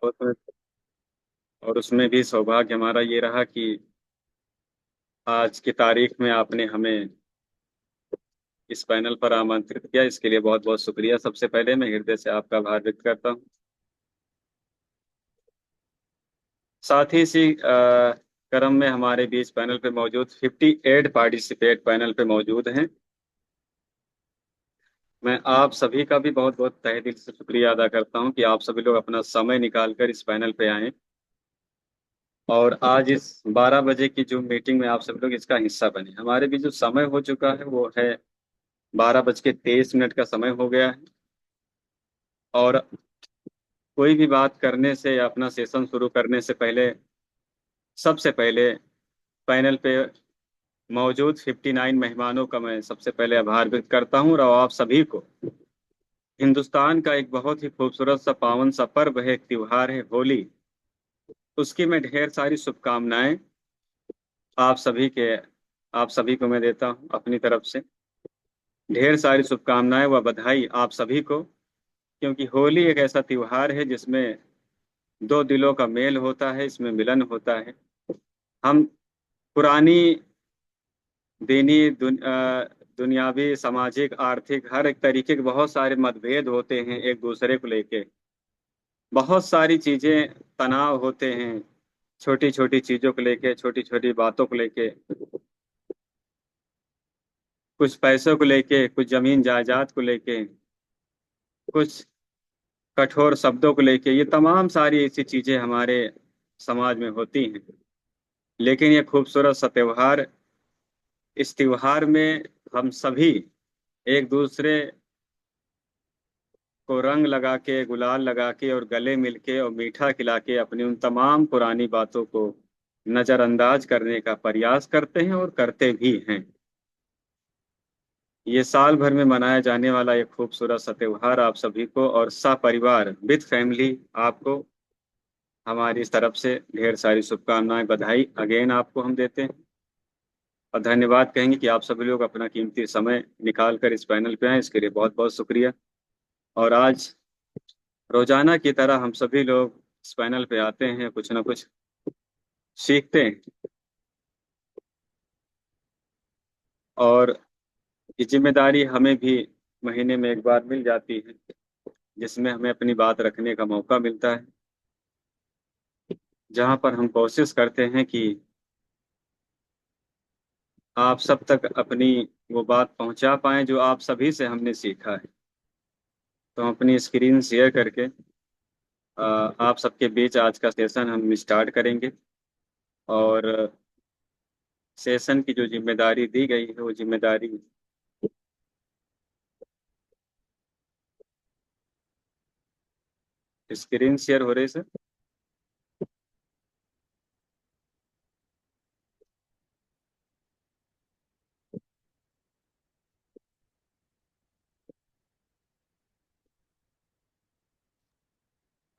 और और उसमें भी सौभाग्य हमारा ये रहा कि आज की तारीख में आपने हमें इस पैनल पर आमंत्रित किया। इसके लिए बहुत बहुत शुक्रिया। सबसे पहले मैं हृदय से आपका आभार व्यक्त करता हूँ। साथ ही इसी क्रम में हमारे बीच पैनल पे मौजूद 58 पार्टिसिपेट पैनल पे मौजूद हैं। मैं आप सभी का भी बहुत बहुत तहे दिल से शुक्रिया अदा करता हूँ कि आप सभी लोग अपना समय निकाल कर इस पैनल पे आए और आज इस 12 बजे की जो मीटिंग में आप सभी लोग इसका हिस्सा बने। हमारे भी जो समय हो चुका है वो है 12:23 का समय हो गया है। और कोई भी बात करने से या अपना सेशन शुरू करने से पहले सबसे पहले पैनल पे मौजूद 59 मेहमानों का मैं सबसे पहले आभार व्यक्त करता हूँ। और आप सभी को हिंदुस्तान का एक बहुत ही खूबसूरत सा पावन सा पर्व है, एक त्योहार है होली, उसकी मैं ढेर सारी शुभकामनाएं आप सभी के आप सभी को मैं देता हूँ अपनी तरफ से। ढेर सारी शुभकामनाएं व बधाई आप सभी को, क्योंकि होली एक ऐसा त्योहार है जिसमें दो दिलों का मेल होता है, इसमें मिलन होता है। हम पुरानी दीनी दुनियावी सामाजिक आर्थिक हर एक तरीके के बहुत सारे मतभेद होते हैं एक दूसरे को लेके। बहुत सारी चीजें तनाव होते हैं, छोटी छोटी चीजों को लेके, छोटी छोटी बातों को लेके, कुछ पैसों को लेके, कुछ जमीन जायदाद को लेके, कुछ कठोर शब्दों को लेके। ये तमाम सारी ऐसी चीजें हमारे समाज में होती हैं। लेकिन ये खूबसूरत सा त्योहार, इस त्योहार में हम सभी एक दूसरे को रंग लगा के, गुलाल लगा के और गले मिलके और मीठा खिला के अपनी उन तमाम पुरानी बातों को नजरअंदाज करने का प्रयास करते हैं और करते भी हैं। ये साल भर में मनाया जाने वाला एक खूबसूरत सा त्योहार आप सभी को और सपरिवार विद फैमिली आपको हमारी इस तरफ से ढेर सारी शुभकामनाएं, बधाई अगेन आपको हम देते हैं। और धन्यवाद कहेंगे कि आप सभी लोग अपना कीमती समय निकाल कर इस पैनल पे आए, इसके लिए बहुत बहुत शुक्रिया। और आज रोजाना की तरह हम सभी लोग इस पैनल पे आते हैं, कुछ ना कुछ सीखते हैं। और ये जिम्मेदारी हमें भी महीने में एक बार मिल जाती है, जिसमें हमें अपनी बात रखने का मौका मिलता है, जहां पर हम कोशिश करते हैं कि आप सब तक अपनी वो बात पहुंचा पाएं जो आप सभी से हमने सीखा है। तो हम अपनी स्क्रीन शेयर करके आप सबके बीच आज का सेशन हम स्टार्ट करेंगे। और सेशन की जो जिम्मेदारी दी गई है वो जिम्मेदारी स्क्रीन शेयर हो रही है सर।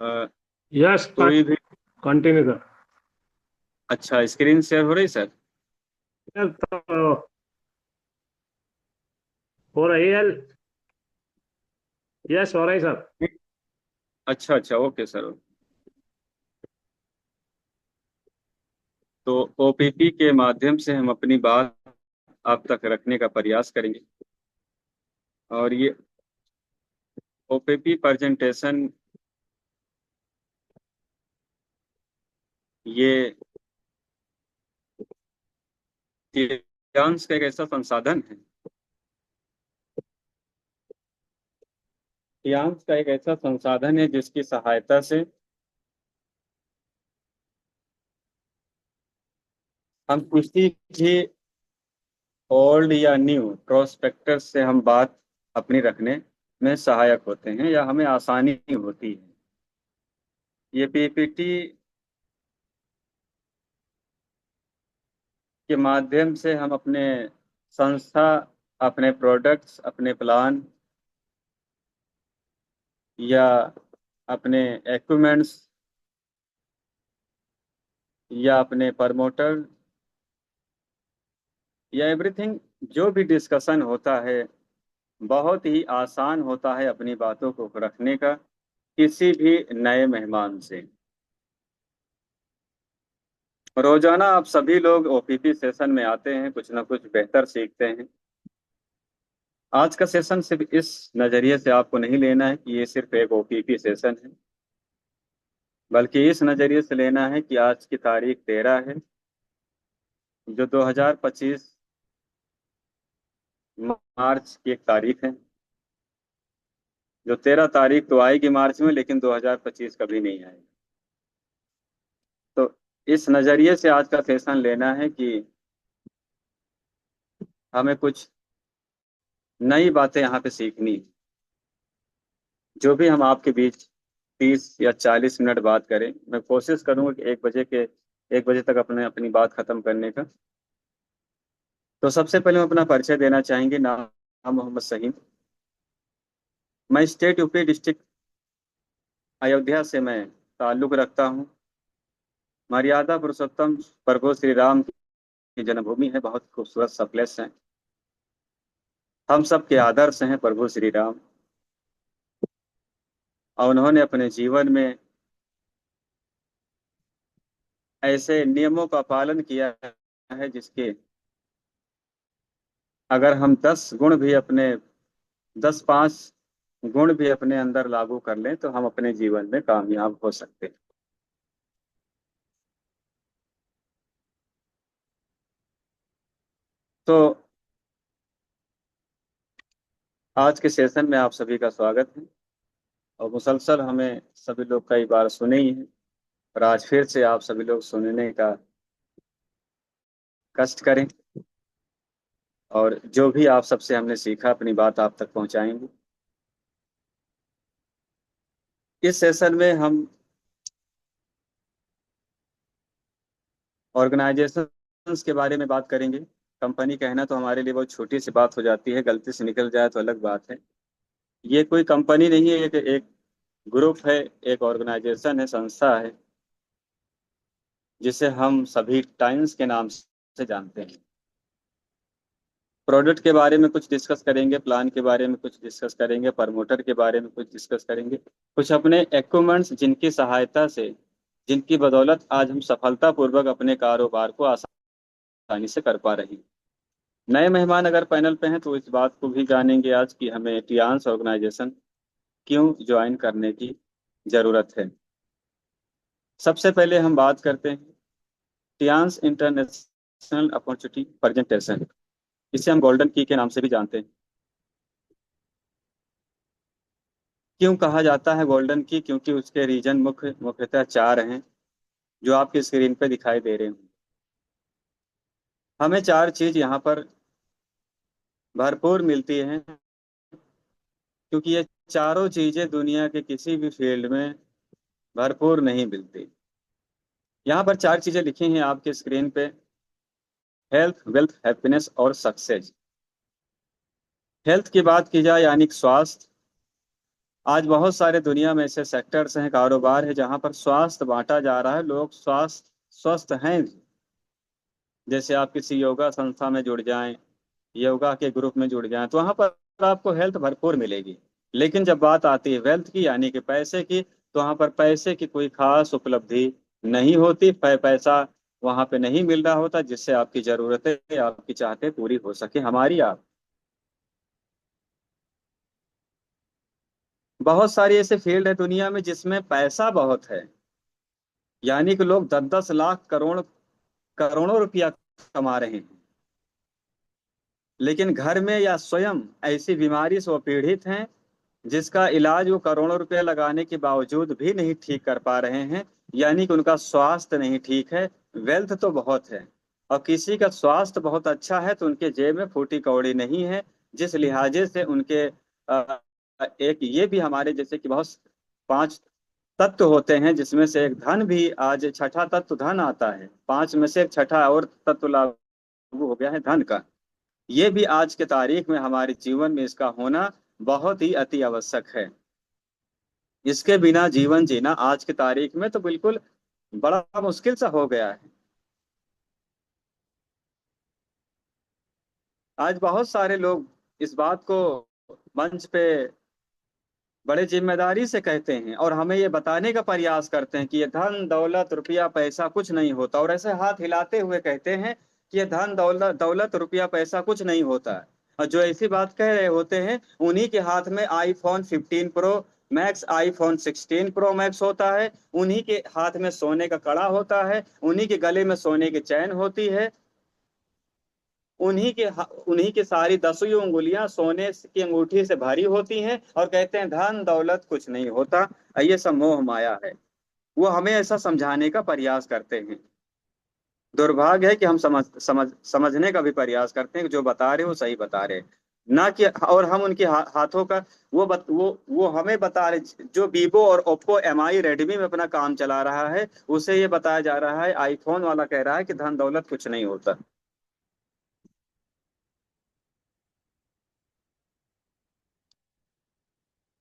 अ, यस, कोई भी कंटिन्यू कर। अच्छा स्क्रीन शेयर हो रही सर। यार, तो हो रही है। यस, हो रही सर। अच्छा अच्छा, ओके सर। तो ओपीपी के माध्यम से हम अपनी बात आप तक रखने का प्रयास करेंगे। और ये ओपीपी प्रेजेंटेशन ये दिव्यांश का एक ऐसा संसाधन है, दिव्यांश का एक ऐसा संसाधन है जिसकी सहायता से हम किसी भी ओल्ड या न्यू प्रोस्पेक्टस से हम बात अपनी रखने में सहायक होते हैं या हमें आसानी होती है। ये पीपीटी के माध्यम से हम अपने संस्था, अपने प्रोडक्ट्स, अपने प्लान या अपने इक्विपमेंट्स या अपने प्रमोटर या एवरीथिंग, जो भी डिस्कशन होता है बहुत ही आसान होता है अपनी बातों को रखने का किसी भी नए मेहमान से। रोजाना आप सभी लोग ओपीपी सेशन में आते हैं, कुछ ना कुछ बेहतर सीखते हैं। आज का सेशन सिर्फ इस नजरिए से आपको नहीं लेना है कि ये सिर्फ एक ओपीपी सेशन है, बल्कि इस नजरिए से लेना है कि आज की तारीख 13 है, जो 2025 मार्च की एक तारीख है। जो 13 तारीख तो आएगी मार्च में, लेकिन 2025 कभी नहीं आएगी। तो इस नजरिए से आज का सेशन लेना है कि हमें कुछ नई बातें यहाँ पे सीखनी है। जो भी हम आपके बीच 30 या 40 मिनट बात करें, मैं कोशिश करूंगा कि 1 बजे तक अपने अपनी बात खत्म करने का। तो सबसे पहले हम अपना परिचय देना चाहेंगे। नाम मोहम्मद सहीम। मैं स्टेट यूपी डिस्ट्रिक्ट अयोध्या से मैं ताल्लुक रखता हूँ। मर्यादा पुरुषोत्तम प्रभु श्री राम की जन्मभूमि है, बहुत खूबसूरत सा प्लेस है। हम सब के आदर्श हैं प्रभु श्री राम, और उन्होंने अपने जीवन में ऐसे नियमों का पालन किया है जिसके अगर हम 10 गुण भी अपने 10 5 गुण भी अपने अंदर लागू कर लें तो हम अपने जीवन में कामयाब हो सकते हैं। तो आज के सेशन में आप सभी का स्वागत है। और मुसलसल हमें सभी लोग कई बार सुने ही हैं, और आज फिर से आप सभी लोग सुनने का कष्ट करें, और जो भी आप सबसे हमने सीखा अपनी बात आप तक पहुंचाएंगे। इस सेशन में हम ऑर्गेनाइजेशंस के बारे में बात करेंगे। कंपनी कहना तो हमारे लिए बहुत छोटी सी बात हो जाती है, गलती से निकल जाए तो अलग बात है। ये कोई कंपनी नहीं है, एक ग्रुप है, एक ऑर्गेनाइजेशन है, संस्था है, जिसे हम सभी टाइम्स के नाम से जानते हैं। प्रोडक्ट के बारे में कुछ डिस्कस करेंगे, प्लान के बारे में कुछ डिस्कस करेंगे, प्रमोटर के बारे में कुछ डिस्कस करेंगे, कुछ अपने इक्विपमेंट्स जिनकी सहायता से, जिनकी बदौलत आज हम सफलतापूर्वक अपने कारोबार को आसानी से कर पा रहे हैं। नए मेहमान अगर पैनल पे हैं तो इस बात को भी जानेंगे आज कि हमें टियान्स ऑर्गेनाइजेशन क्यों ज्वाइन करने की जरूरत है। सबसे पहले हम बात करते हैं टियान्स इंटरनेशनल अपॉर्चुनिटी प्रेजेंटेशन, इसे हम गोल्डन की के नाम से भी जानते हैं। क्यों कहा जाता है गोल्डन की? क्योंकि उसके रीजन मुख्यतः 4 हैं, जो आपकी स्क्रीन पे दिखाई दे रहे हैं। हमें 4 चीज यहाँ पर भरपूर मिलती हैं, क्योंकि ये चारों चीजें दुनिया के किसी भी फील्ड में भरपूर नहीं मिलती। यहाँ पर 4 चीजें लिखी हैं आपके स्क्रीन पे: हेल्थ, वेल्थ, हैप्पीनेस और सक्सेस। हेल्थ की बात की जाए यानी कि स्वास्थ्य। आज बहुत सारे दुनिया में ऐसे सेक्टर्स हैं, कारोबार है, जहाँ पर स्वास्थ्य बांटा जा रहा है। लोग स्वास्थ्य स्वस्थ हैं। जैसे आप किसी योगा संस्था में जुड़ जाएं, योगा के ग्रुप में जुड़ जाएं, तो वहां पर आपको हेल्थ भरपूर मिलेगी। लेकिन जब बात आती है वेल्थ की यानी कि पैसे की, तो वहां पर पैसे की कोई खास उपलब्धि नहीं होती। पैसा वहां पे नहीं मिल रहा होता जिससे आपकी जरूरतें, आपकी चाहते पूरी हो सके, हमारी आप। बहुत सारी ऐसे फील्ड है दुनिया में जिसमें पैसा बहुत है, यानी कि लोग 10 10 लाख करोड़ करोड़ों रुपया कमा रहे हैं, लेकिन घर में या स्वयं ऐसी बीमारी से वो पीड़ित हैं जिसका इलाज वो करोड़ों रुपए लगाने के बावजूद भी नहीं ठीक कर पा रहे हैं। यानी कि उनका स्वास्थ्य नहीं ठीक है। वेल्थ तो बहुत है, और किसी का स्वास्थ्य बहुत अच्छा है तो उनके जेब में फूटी कौड़ी नहीं है। जिस लिहाजे से उनके एक ये भी हमारे जैसे कि बहुत 5 तत्व होते हैं, जिसमें से एक धन भी, आज छठा तत्व धन आता है, 5 में से एक छठा और तत्व लागू हो गया है, धन का। ये भी आज के तारीख में हमारे जीवन में इसका होना बहुत ही अति आवश्यक है। इसके बिना जीवन जीना आज की तारीख में तो बिल्कुल बड़ा मुश्किल सा हो गया है। आज बहुत सारे लोग इस बात को मंच पे बड़े जिम्मेदारी से कहते हैं और हमें ये बताने का प्रयास करते हैं कि ये धन दौलत रुपया पैसा कुछ नहीं होता, और ऐसे हाथ हिलाते हुए कहते हैं कि ये धन दौलत दौलत रुपया पैसा कुछ नहीं होता है। और जो ऐसी बात कह रहे होते हैं उन्हीं के हाथ में iPhone 15 pro max, iPhone 16 pro max होता है, उन्हीं के हाथ में सोने का कड़ा होता है, उन्हीं के गले में सोने की चैन होती है, उन्हीं की सारी दसों उंगलियां सोने की अंगूठी से भरी होती हैं, और कहते हैं धन दौलत कुछ नहीं होता, ये सब मोह माया है। वो हमें ऐसा समझाने का प्रयास करते हैं। दुर्भाग्य है कि हम समझने का भी प्रयास करते हैं कि जो बता रहे हो सही बता रहे हैं। ना कि और हम उनके हाथों का वो हमें बता रहे, जो वीवो और ओप्पो एमआई रेडमी में अपना काम चला रहा है उसे ये बताया जा रहा है, आईफोन वाला कह रहा है कि धन दौलत कुछ नहीं होता।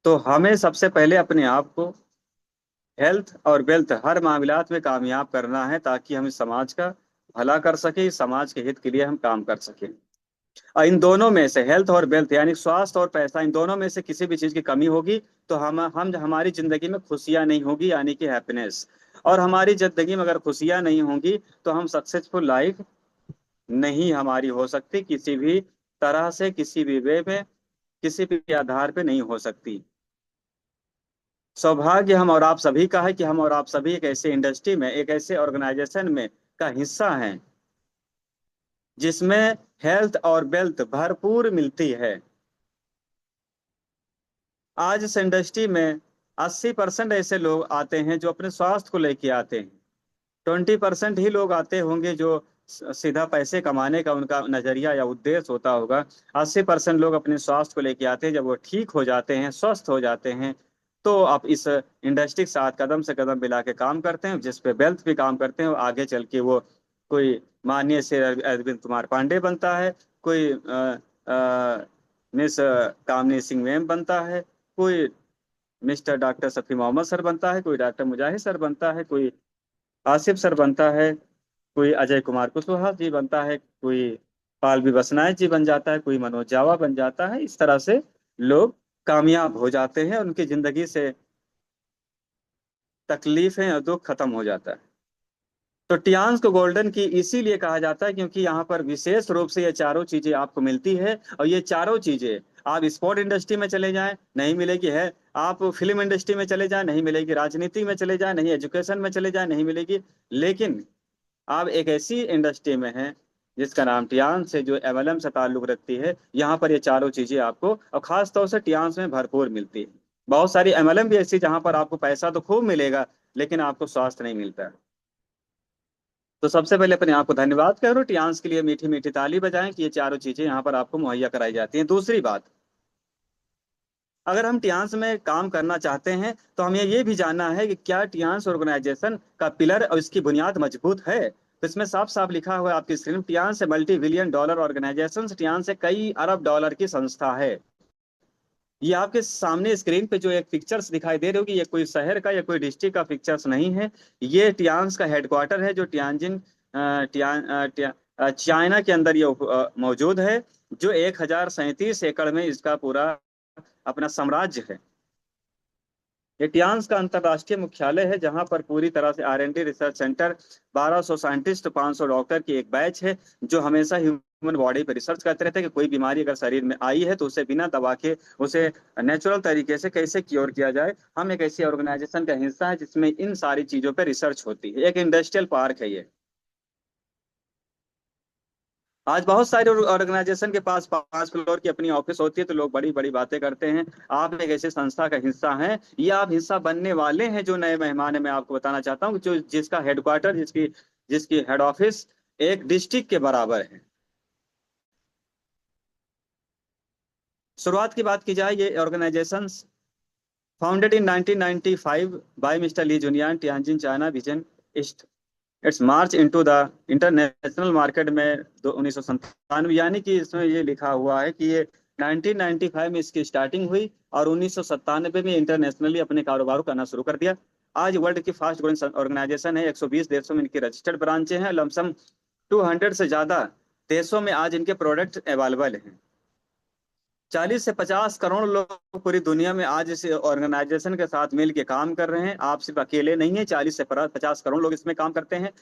तो हमें सबसे पहले अपने आप को हेल्थ और वेल्थ हर मामलात में कामयाब करना है, ताकि हम इस समाज का भला कर सके, इस समाज के हित के लिए हम काम कर सकें। और इन दोनों में से हेल्थ और वेल्थ यानी स्वास्थ्य और पैसा, इन दोनों में से किसी भी चीज की कमी होगी तो हम हमारी जिंदगी में खुशियां नहीं होगी, यानी कि हैप्पीनेस। और हमारी जिंदगी में अगर खुशियां नहीं होंगी तो हम सक्सेसफुल लाइफ नहीं हमारी हो सकती, किसी भी तरह से, किसी भी वे में, किसी भी आधार पे नहीं हो सकती। सौभाग्य हम और आप सभी का है कि हम और आप सभी एक ऐसे इंडस्ट्री में, एक ऐसे ऑर्गेनाइजेशन में का हिस्सा हैं जिसमें हेल्थ और वेल्थ भरपूर मिलती है। आज इस इंडस्ट्री में 80% ऐसे लोग आते हैं जो अपने स्वास्थ्य को लेके आते हैं। 20% ही लोग आते होंगे जो सीधा पैसे कमाने का उनका नजरिया या उद्देश्य होता होगा। 80% लोग अपने स्वास्थ्य को लेके आते हैं। जब वो ठीक हो जाते हैं, स्वस्थ हो जाते हैं, तो आप इस इंडस्ट्री के साथ कदम से कदम मिला के काम करते हैं, जिस पे वेल्थ भी काम करते हैं, और आगे चल के वो कोई माननीय से अरविंद कुमार पांडे बनता है, कोई मिस कामनी सिंह मैम बनता है, कोई mister doctor Shafi Mohammad sir बनता है, कोई डॉक्टर मुजाहिद सर बनता है, कोई आसिफ सर बनता है, कोई अजय कुमार कुशवाहा जी बनता है, कोई पालवी बसनायक जी बन जाता है, कोई मनोज जावा बन जाता है। इस तरह से लोग कामयाब हो जाते हैं, उनकी जिंदगी से तकलीफें और दुख खत्म हो जाता है। तो टियान्स को गोल्डन की इसीलिए कहा जाता है क्योंकि यहाँ पर विशेष रूप से ये चारों चीजें आपको मिलती है, और ये चारों चीजें आप स्पोर्ट इंडस्ट्री में चले जाएं नहीं मिलेगी है, आप फिल्म इंडस्ट्री में चले जाएं नहीं मिलेगी, राजनीति में चले जाएं नहीं, एजुकेशन में चले जाएं नहीं मिलेगी। लेकिन आप एक ऐसी इंडस्ट्री में हैं जिसका नाम टियान्स से, जो एमएलएम से ताल्लुक रखती है, यहाँ पर ये चारों चीजें आपको और खास तौर से टियान्स में भरपूर मिलती है। बहुत सारी एमएलएम भी ऐसी जहाँ पर आपको पैसा तो खूब मिलेगा लेकिन आपको स्वास्थ्य नहीं मिलता है। तो सबसे पहले अपने आप को धन्यवाद करो, टियान्स के लिए मीठी मीठी ताली बजाएं कि ये चारों चीजें यहाँ पर आपको मुहैया कराई जाती हैं। दूसरी बात, अगर हम टियान्स में काम करना चाहते हैं तो हमें ये भी जानना है कि क्या टियान्स ऑर्गेनाइजेशन का पिलर और इसकी बुनियाद मजबूत है। तो इसमें साफ साफ लिखा हुआ है आपकी स्क्रीन में, टियान्स मल्टी बिलियन डॉलर ऑर्गेनाइजेशन, टियान्स से कई अरब डॉलर की संस्था है। ये आपके सामने स्क्रीन पे जो एक पिक्चर्स दिखाई दे रही होगी, ये कोई शहर का या कोई डिस्ट्रिक्ट का पिक्चर्स नहीं है। ये टियान्स का हेडक्वार्टर है जो टियानजिन चाइना के अंदर ये मौजूद है, जो 1037 एकड़ में इसका पूरा अपना साम्राज्य है। ये टियान्स का अंतर्राष्ट्रीय मुख्यालय है जहां पर पूरी तरह से R&D research centre, 1200 scientist, 500 doctor की एक बैच है जो हमेशा ह्यूमन बॉडी पर रिसर्च करते रहते हैं कि कोई बीमारी अगर शरीर में आई है तो उसे बिना दवा के उसे नेचुरल तरीके से कैसे क्योर किया जाए। हम एक ऐसी ऑर्गेनाइजेशन का हिस्सा है जिसमें इन सारी चीजों पर रिसर्च होती है। एक इंडस्ट्रियल पार्क है ये। आज बहुत सारे ऑर्गेनाइजेशन के पास 5 फ्लोर की अपनी ऑफिस होती है तो लोग बड़ी बड़ी बातें करते हैं। आप एक ऐसी संस्था का हिस्सा हैं, ये आप हिस्सा बनने वाले हैं। जो नए मेहमान है मैं आपको बताना चाहता हूँ, जो जिसका हेडक्वार्टर, जिसकी जिसकी हेड ऑफिस एक डिस्ट्रिक्ट के बराबर है। शुरुआत की बात की जाए, ये organisation founded in 1995 by mister Li Junyan, Tianjin China, vision its march into the international market में 1997, यानी कि इसमें ये लिखा हुआ है कि ये 1995 में इसकी स्टार्टिंग हुई और 1997 में इंटरनेशनली अपने कारोबार को करना शुरू कर दिया। आज वर्ल्ड की फास्ट ग्रोइंग ऑर्गेनाइजेशन है। 120 देशों में इनकी रजिस्टर्ड ब्रांचें हैं। लमसम 200 से ज्यादा देशों में आज इनके प्रोडक्ट अवेलेबल हैं। 40 से 50 करोड़ लोग पूरी दुनिया में आज इस ऑर्गेनाइजेशन के साथ मिल के काम कर रहे हैं। आप सिर्फ अकेले नहीं है, 40 से 50 करोड़ लोग इसमें काम करते हैं।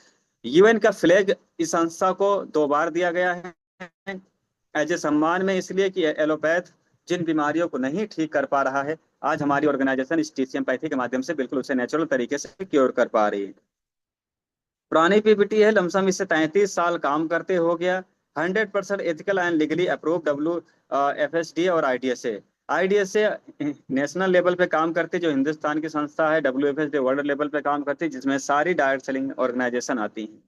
यूएन का फ्लैग इस संस्था को 2 बार दिया गया है एज ए सम्मान में, इसलिए कि एलोपैथ जिन बीमारियों को नहीं ठीक कर पा रहा है, आज हमारी ऑर्गेनाइजेशन इस टीसीएम पैथी के माध्यम से बिल्कुल उसे नेचुरल तरीके से क्योर कर पा रही है। पुरानी पीपीटी है, लमसम इससे 33 साल काम करते हो गया। 100% ethical and legally approve WFSD और IDSA। IDSA नेशनल लेवल पे काम करती है जो हिंदुस्तान की संस्था है, WFSD वर्ल्ड लेवल पे काम करती है जिसमें सारी डायरेक्ट सेलिंग ऑर्गेनाइजेशन आती हैं,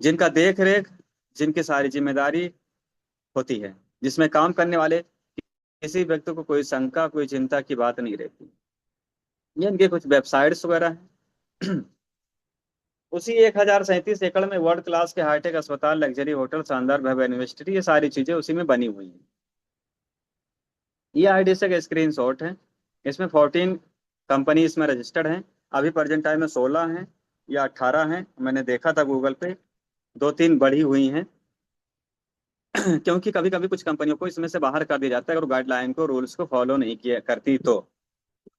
जिनका देख रेख, जिनकी सारी जिम्मेदारी होती है, जिसमें काम करने वाले किसी व्यक्ति को कोई शंका कोई चिंता की बात नहीं रहती। ये इनके कुछ वेबसाइट्स वगैरह हैं। उसी 1037 एकड़ में वर्ल्ड क्लास के हाईटेक अस्पताल, लग्जरी होटल, शानदार भव्य यूनिवर्सिटी, ये सारी चीजें उसी में बनी हुई हैं। ये IDSA का स्क्रीन शॉट है। इसमें 14 कंपनी इसमें रजिस्टर्ड हैं। अभी प्रेजेंट टाइम में 16 हैं या 18 हैं, मैंने देखा था गूगल पे। 2-3 बढ़ी हुई हैं। क्योंकि कभी कभी कुछ कंपनियों को इसमें से बाहर कर दिया जाता है अगर गाइडलाइन को रूल्स को फॉलो नहीं किया करती तो।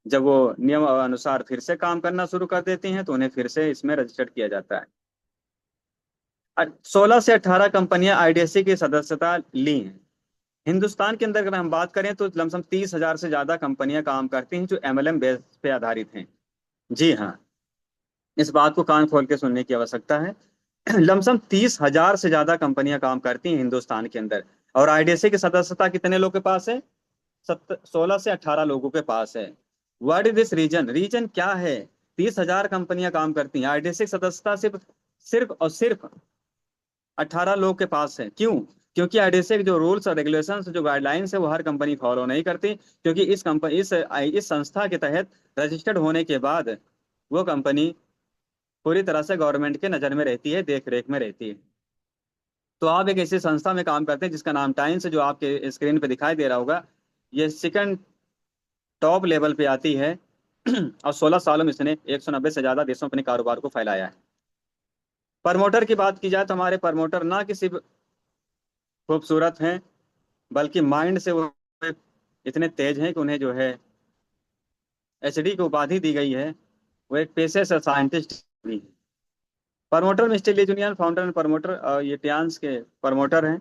जब वो नियम अनुसार फिर से काम करना शुरू कर देती हैं तो उन्हें फिर से इसमें रजिस्टर्ड किया जाता है। 16 से 18 कंपनियां IDSA की सदस्यता ली हैं। हिंदुस्तान के अंदर अगर हम बात करें तो लमसम 30,000 से ज्यादा कंपनियां काम करती हैं जो MLM बेस पे आधारित हैं। जी हाँ, इस बात को कान खोल के सुनने की आवश्यकता है। लमसम 30,000 से ज्यादा कंपनियां काम करती हैं हिंदुस्तान के अंदर। और IDSA की सदस्यता कितने लोगों के पास है? 16 से 18 लोगों के पास है। What is this reason? Reason क्या है? 30,000 कंपनियां काम करती हैं, IDSA की सदस्यता सिर्फ सिर्फ और सिर्फ 18 लोग के पास है। क्यों? क्योंकि IDSA के जो रूल्स और रेगुलेशंस जो गाइडलाइंस है वो हर कंपनी फॉलो नहीं करती, क्योंकि इस संस्था के तहत रजिस्टर्ड होने के बाद वो कंपनी पूरी तरह से गवर्नमेंट के नजर में रहती है, देख रेख में रहती है। तो आप एक ऐसी संस्था में काम करते हैं जिसका नाम टाइम्स है, जो आपके स्क्रीन पे दिखाई दे रहा होगा। ये सेकंड टॉप लेवल पे आती है। और 16 सालों में इसने 190 से ज्यादा देशों में अपने कारोबार को फैलाया है। प्रमोटर की बात की जाए तो हमारे प्रमोटर ना कि सिर्फ खूबसूरत हैं, बल्कि माइंड से वो इतने तेज हैं कि उन्हें जो है HD की उपाधि दी गई है। वो एक पेशे से साइंटिस्ट भी हैं। Promoter mister Lee junior, founder and promoter, ये टियान्स के प्रमोटर हैं।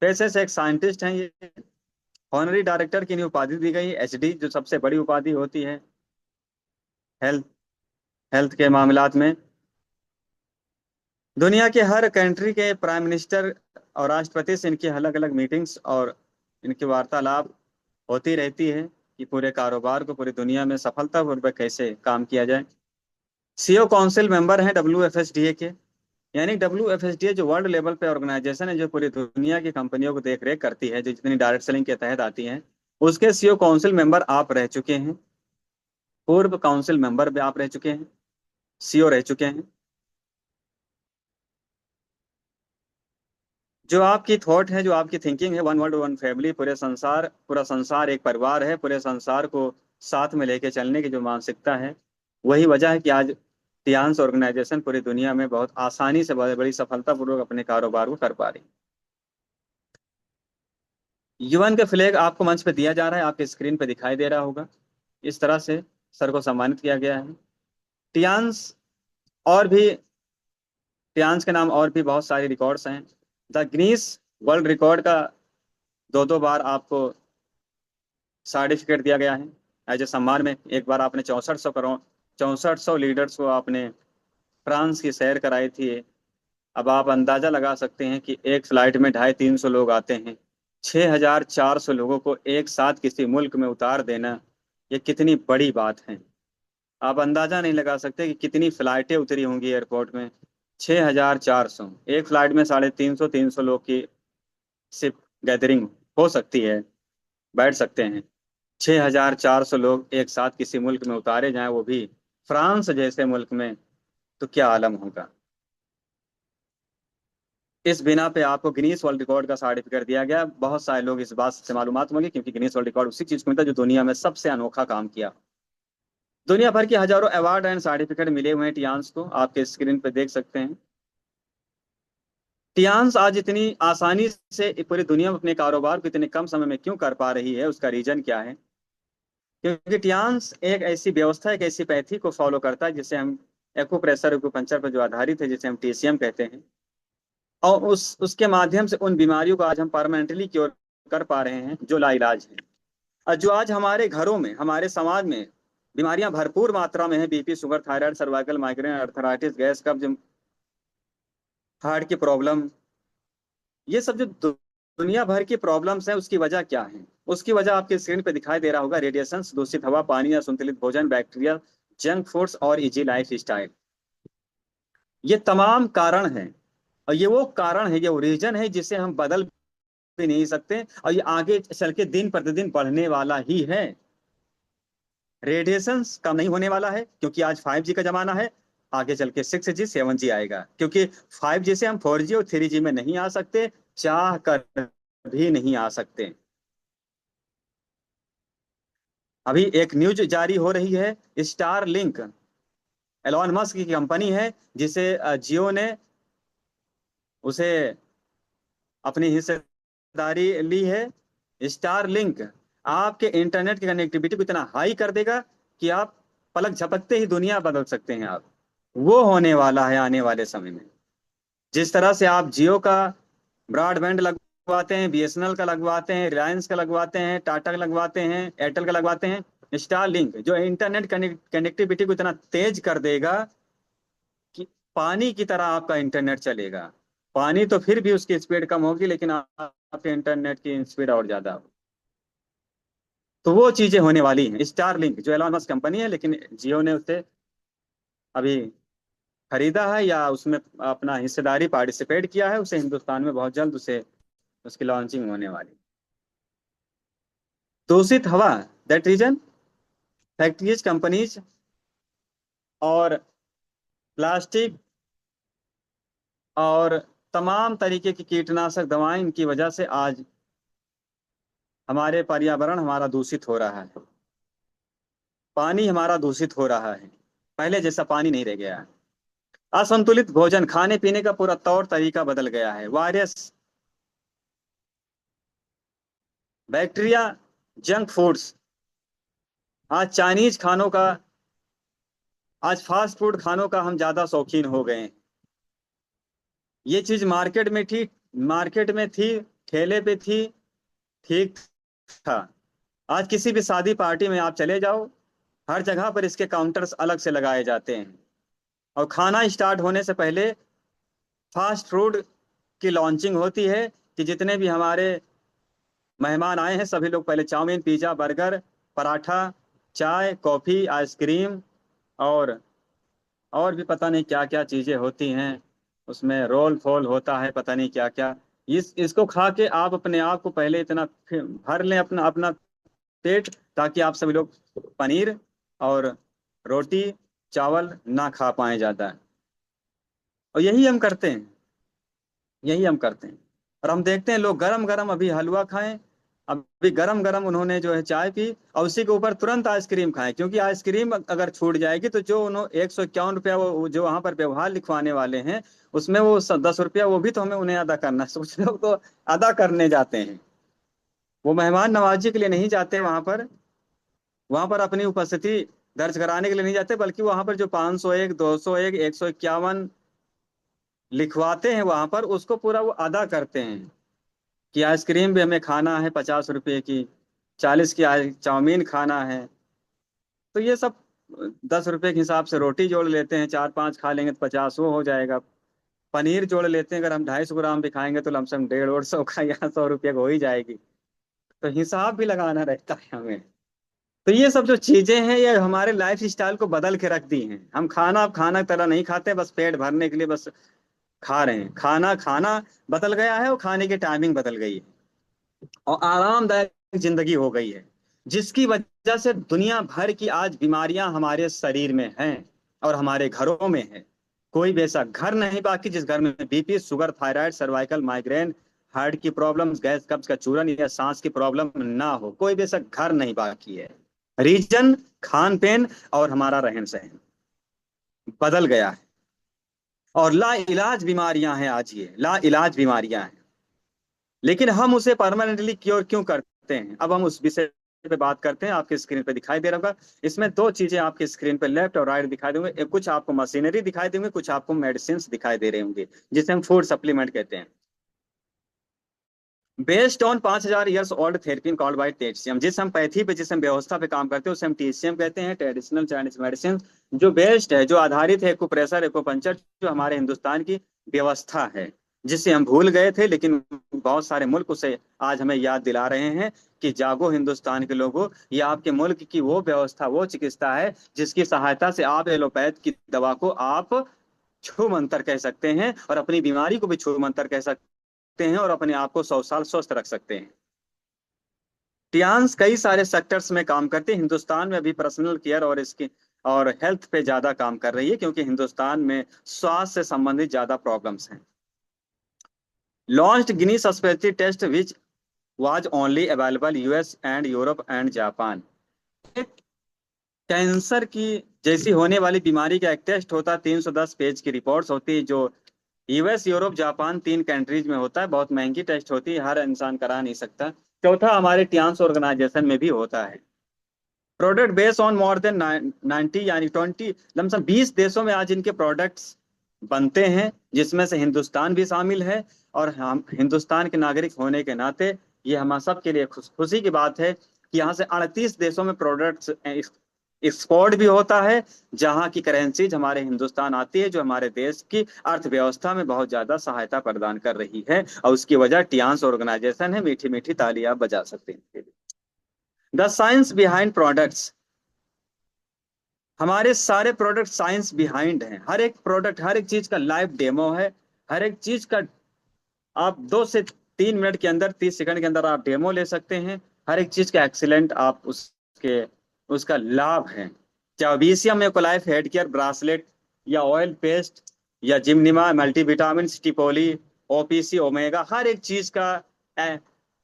पेशे से एक साइंटिस्ट हैं ये। ऑनरी डायरेक्टर की इन्हें उपाधि दी गई है, HD, जो सबसे बड़ी उपाधि होती है हेल्थ हेल्थ के मामलात में। दुनिया के हर कंट्री के प्राइम मिनिस्टर और राष्ट्रपति से इनकी अलग अलग मीटिंग्स और इनकी वार्तालाप होती रहती है कि पूरे कारोबार को पूरी दुनिया में सफलतापूर्वक कैसे काम किया जाए। CEO काउंसिल मेंबर हैं WFSDA के। यानी WFSDA जो वर्ल्ड लेवल पे ऑर्गेनाइजेशन है जो पूरी दुनिया की कंपनियों को देख रेख करती है, जो जितनी डायरेक्ट सेलिंग के तहत आती हैं, उसके CEO काउंसिल मेंबर आप रह चुके हैं। पूर्व काउंसिल मेंबर भी आप रह चुके हैं, CEO रह चुके हैं। जो आपकी थॉट है, जो आपकी थिंकिंग है, वन वर्ल्ड वन फैमिली, पूरा संसार एक परिवार है, पूरे संसार को साथ में लेके चलने की जो मानसिकता है, वही वजह है कि आज टियान्स ऑर्गेनाइजेशन पूरी दुनिया में बहुत आसानी से बड़ी बड़ी सफलतापूर्वक अपने कारोबार को कर पा रही है। UN का फ्लैग आपको मंच पे दिया जा रहा है, आपके स्क्रीन पे दिखाई दे रहा होगा। इस तरह से सर को सम्मानित किया गया है। टियान्स और भी टियान्स के नाम और भी बहुत सारे रिकॉर्ड्स हैं। द गिनीज वर्ल्ड रिकॉर्ड का 2-2 बार आपको सर्टिफिकेट दिया गया है एज ए सम्मान में। एक बार आपने 6400 लीडर्स को आपने फ्रांस की सैर कराई थी। अब आप अंदाजा लगा सकते हैं कि एक फ्लाइट में 250-300 लोग आते हैं। 6400 लोगों को एक साथ किसी मुल्क में उतार देना, ये कितनी बड़ी बात है। आप अंदाजा नहीं लगा सकते कि कितनी फ्लाइटें उतरी होंगी एयरपोर्ट में। 6400, एक फ्लाइट में 350-300 लोग की सिर्फ गैदरिंग हो सकती है, बैठ सकते हैं। 6400 लोग एक साथ किसी मुल्क में उतारे जाएं, वो भी फ्रांस जैसे मुल्क में, तो क्या आलम होगा। इस बिना पे आपको गिनीज वर्ल्ड रिकॉर्ड का सर्टिफिकेट दिया गया। बहुत सारे लोग इस बात से मालूमात होंगे, क्योंकि गिनीज वर्ल्ड रिकॉर्ड उसी चीज को मिलता है जो दुनिया में सबसे अनोखा काम किया। दुनिया भर के हजारों अवार्ड एंड सर्टिफिकेट मिले हुए हैं टियान्स को, आपके स्क्रीन पे देख सकते हैं। टियांस आज इतनी आसानी से पूरी दुनिया में अपने कारोबार को इतने कम समय में क्यों कर पा रही है, उसका रीजन क्या है? क्योंकि टियांस एक ऐसी व्यवस्था, एक ऐसी पैथी को फॉलो करता है जिसे हम एक्यूप्रेशर एक्यूपंक्चर पर जो आधारित है, जिसे हम टीसीएम कहते हैं। और उसके माध्यम से उन बीमारियों को आज हम परमानेंटली क्योर कर पा रहे हैं जो लाइलाज हैं। और जो आज हमारे घरों में, हमारे समाज में बीमारियां भरपूर मात्रा में है, BP, sugar, thyroid, cervical, migraine, arthritis, gas, कब्ज, हार्ट की प्रॉब्लम, ये सब जो दुनिया भर की प्रॉब्लम्स हैं, उसकी वजह क्या है? उसकी वजह आपके स्क्रीन पे दिखाई दे रहा होगा: रेडिएशन, दूषित हवा, पानी, असंतुलित भोजन, बैक्टीरिया, जंक फूड्स और इजी लाइफ स्टाइल। ये तमाम कारण हैं। और ये वो कारण है, ये वो रीजन है जिसे हम बदल भी नहीं सकते, और ये आगे चल के दिन प्रतिदिन बढ़ने वाला ही है। रेडिएशन कम नहीं होने वाला है, क्योंकि आज 5G का जमाना है। आगे चल के 6G 7G आएगा, क्योंकि 5G से हम 4G और 3G में नहीं आ सकते, चाह कर भी नहीं आ सकते। अभी एक न्यूज जारी हो रही है, स्टार लिंक, एलॉन मस्क की कंपनी है, जिसे जियो ने उसे अपनी हिस्सेदारी ली है। स्टार लिंक आपके इंटरनेट की कनेक्टिविटी को इतना हाई कर देगा कि आप पलक झपकते ही दुनिया बदल सकते हैं आप। वो होने वाला है आने वाले समय में। जिस तरह से आप जियो का ब्रॉडबैंड लगवाते हैं, बीएसएनएल का लगवाते हैं, रिलायंस का लगवाते हैं, टाटा का लगवाते हैं, एयरटेल का लगवाते हैं, स्टार लिंक जो इंटरनेट कनेक्टिविटी को इतना तेज कर देगा कि पानी की तरह आपका इंटरनेट चलेगा। पानी तो फिर भी उसकी स्पीड कम होगी, लेकिन आपके इंटरनेट की स्पीड और ज्यादा होगी। तो वो चीजें होने वाली हैं। स्टार लिंक जो एलॉन मस्क कंपनी है, लेकिन जियो ने उसे अभी खरीदा है या उसमें अपना हिस्सेदारी पार्टिसिपेट किया है। उसे हिंदुस्तान में बहुत जल्द उसे उसकी लॉन्चिंग होने वाली। दूषित हवा, दैट रीजन, फैक्ट्रीज, कंपनीज और प्लास्टिक और तमाम तरीके की कीटनाशक दवाएं, इनकी वजह से आज हमारे पर्यावरण हमारा दूषित हो रहा है। पानी हमारा दूषित हो रहा है, पहले जैसा पानी नहीं रह गया है। असंतुलित भोजन, खाने पीने का पूरा तौर तरीका बदल गया है। वायरस, बैक्टीरिया, जंक फूड्स, आज चाइनीज खानों का, आज फास्ट फूड खानों का हम ज्यादा शौकीन हो गए हैं। ये चीज मार्केट में थी, मार्केट में थी, ठेले पे थी, ठीक था। आज किसी भी शादी पार्टी में आप चले जाओ, हर जगह पर इसके काउंटर्स अलग से लगाए जाते हैं। और खाना स्टार्ट होने से पहले फास्ट फूड की लॉन्चिंग होती है कि जितने भी हमारे मेहमान आए हैं, सभी लोग पहले चाउमीन, पिज्जा, बर्गर, पराठा, चाय, कॉफी, आइसक्रीम और भी पता नहीं क्या क्या चीजें होती हैं। उसमें रोल फोल होता है, पता नहीं क्या क्या। इसको खा के आप अपने आप को पहले इतना भर लें अपना अपना पेट, ताकि आप सभी लोग पनीर और रोटी चावल ना खा पाए ज्यादा। और यही हम करते हैं, यही हम करते हैं। और हम देखते हैं लोग गरम गरम अभी हलवा खाएं, अभी गरम गरम उन्होंने जो है चाय पी, और उसी के ऊपर तुरंत आइसक्रीम खाएं, क्योंकि आइसक्रीम अगर छूट जाएगी तो जो उन्होंने 151 रुपया वो जो वहां पर व्यवहार लिखवाने वाले हैं, उसमें वो 10 रुपया वो भी तो हमें उन्हें अदा करना है। कुछ लोग तो अदा करने जाते हैं, वो मेहमान नवाजी के लिए नहीं जाते वहां पर। वहां पर अपनी उपस्थिति दर्ज कराने के लिए नहीं जाते, बल्कि वहां पर जो 501, 201, 151 लिखवाते हैं वहां पर, उसको पूरा वो अदा करते हैं कि आइसक्रीम भी हमें खाना है 50 रुपए की, 40 की चाउमीन खाना है। तो ये सब 10 रुपए के हिसाब से रोटी जोड़ लेते हैं, 4 5 खा लेंगे तो 50 वो हो जाएगा। पनीर जोड़ लेते हैं, अगर हम 250 ग्राम भी खाएंगे तो लमसम 150 का या 100 रुपये का हो ही जाएगी। तो हिसाब भी लगाना रहता है हमें। तो ये सब जो चीजें हैं, ये हमारे लाइफ स्टाइल को बदल के रख दी हैं। हम खाना अब खाना की तरह नहीं खाते, बस पेट भरने के लिए बस खा रहे हैं। खाना खाना बदल गया है, और खाने की टाइमिंग बदल गई है, और आरामदायक जिंदगी हो गई है, जिसकी वजह से दुनिया भर की आज बीमारियां हमारे शरीर में हैं और हमारे घरों में है। कोई भी ऐसा घर नहीं बाकी जिस घर में BP, sugar, thyroid, cervical, migraine, heart की प्रॉब्लम, गैस कब्ज का चूरन या सांस की प्रॉब्लम ना हो। कोई भी ऐसा घर नहीं बाकी है। रीजन, खान पीन और हमारा रहन सहन बदल गया है। और ला इलाज बीमारियां हैं, आज ये ला इलाज बीमारियां हैं। लेकिन हम उसे परमानेंटली क्योर क्यों करते हैं, अब हम उस विषय पे बात करते हैं। आपके स्क्रीन पे दिखाई दे रहा होगा, इसमें दो चीजें आपके स्क्रीन पे लेफ्ट और राइट दिखाई देंगे। कुछ आपको मशीनरी दिखाई देंगे, कुछ आपको मेडिसिन दिखाई दे रहे होंगे, जिसे हम फूड सप्लीमेंट कहते हैं। Based on 5,000 years old therapy called by टेटसियम, जिस हम पैथी पे, जिस हम व्यवस्था पे काम करते हैं उसे हम टीसीएम कहते हैं, ट्रेडिशनल चाइनीज मेडिसिन। जो बेस्ड है, जो आधारित है एक्यूप्रेशर एक्यूपंक्चर, जो हमारे हिंदुस्तान की व्यवस्था है, जिसे हम भूल गए थे, लेकिन बहुत सारे मुल्क उसे आज हमें याद दिला रहे हैं कि जागो हिंदुस्तान के लोगों, ये आपके मुल्क की वो व्यवस्था, वो चिकित्सा है जिसकी सहायता से आप एलोपैथ की दवा को आप छू मंतर कह सकते हैं, और अपनी बीमारी को भी छू मंतर कह सकते हैं, और अपने आप को 100 साल स्वस्थ रख सकते हैं। टियान्स कई सारे सेक्टर्स में काम करते हैं। हिंदुस्तान में अभी पर्सनल केयर और इसकी और हेल्थ पे ज्यादा काम कर रही है, क्योंकि हिंदुस्तान में स्वास्थ्य से संबंधित ज्यादा प्रॉब्लम्स हैं। Launched Guinness speciality test which was only available US and Europe and Japan. Cancer की जैसी होने वाली बीमारी का एक टेस्ट होता है, 310 पेज की रिपोर्ट्स होती है, जो यूएस यूरोप जापान तीन कंट्रीज में होता है। बहुत महंगी टेस्ट होती है, हर इंसान करा नहीं सकता। चौथा हमारे टियान्स ऑर्गेनाइजेशन में भी होता है। Product based on more than 90 यानी 20 लमसम 20 देशों में आज इनके प्रोडक्ट्स बनते हैं, जिसमें से हिंदुस्तान भी शामिल है। और हम हिंदुस्तान के नागरिक होने के नाते ये हम सब के लिए खुशी की बात है कि यहाँ से 38 देशों में प्रोडक्ट्स एक्सपोर्ट भी होता है, जहाँ की करेंसीज हमारे हिंदुस्तान आती है, जो हमारे देश की अर्थव्यवस्था में बहुत ज्यादा सहायता प्रदान कर रही है। और उसकी वजह टियान्स ऑर्गेनाइजेशन है। मीठी मीठी ताली आप बजा सकते हैं। द साइंस बिहाइंड प्रोडक्ट्स, हमारे सारे प्रोडक्ट साइंस बिहाइंड हैं। हर एक प्रोडक्ट, हर एक चीज का लाइव डेमो है। हर एक चीज का आप 2 से 3 मिनट के अंदर, 30 सेकंड के अंदर आप डेमो ले सकते हैं। हर एक चीज का एक्सीलेंट आप उसके उसका लाभ है। चाहे बीसीएम एकोलाइफ हेड केयर ब्रासलेट, या ऑयल पेस्ट, या जिमनिमा मल्टीविटामिन, स्टिपोली, ओपीसी, ओमेगा, हर एक चीज का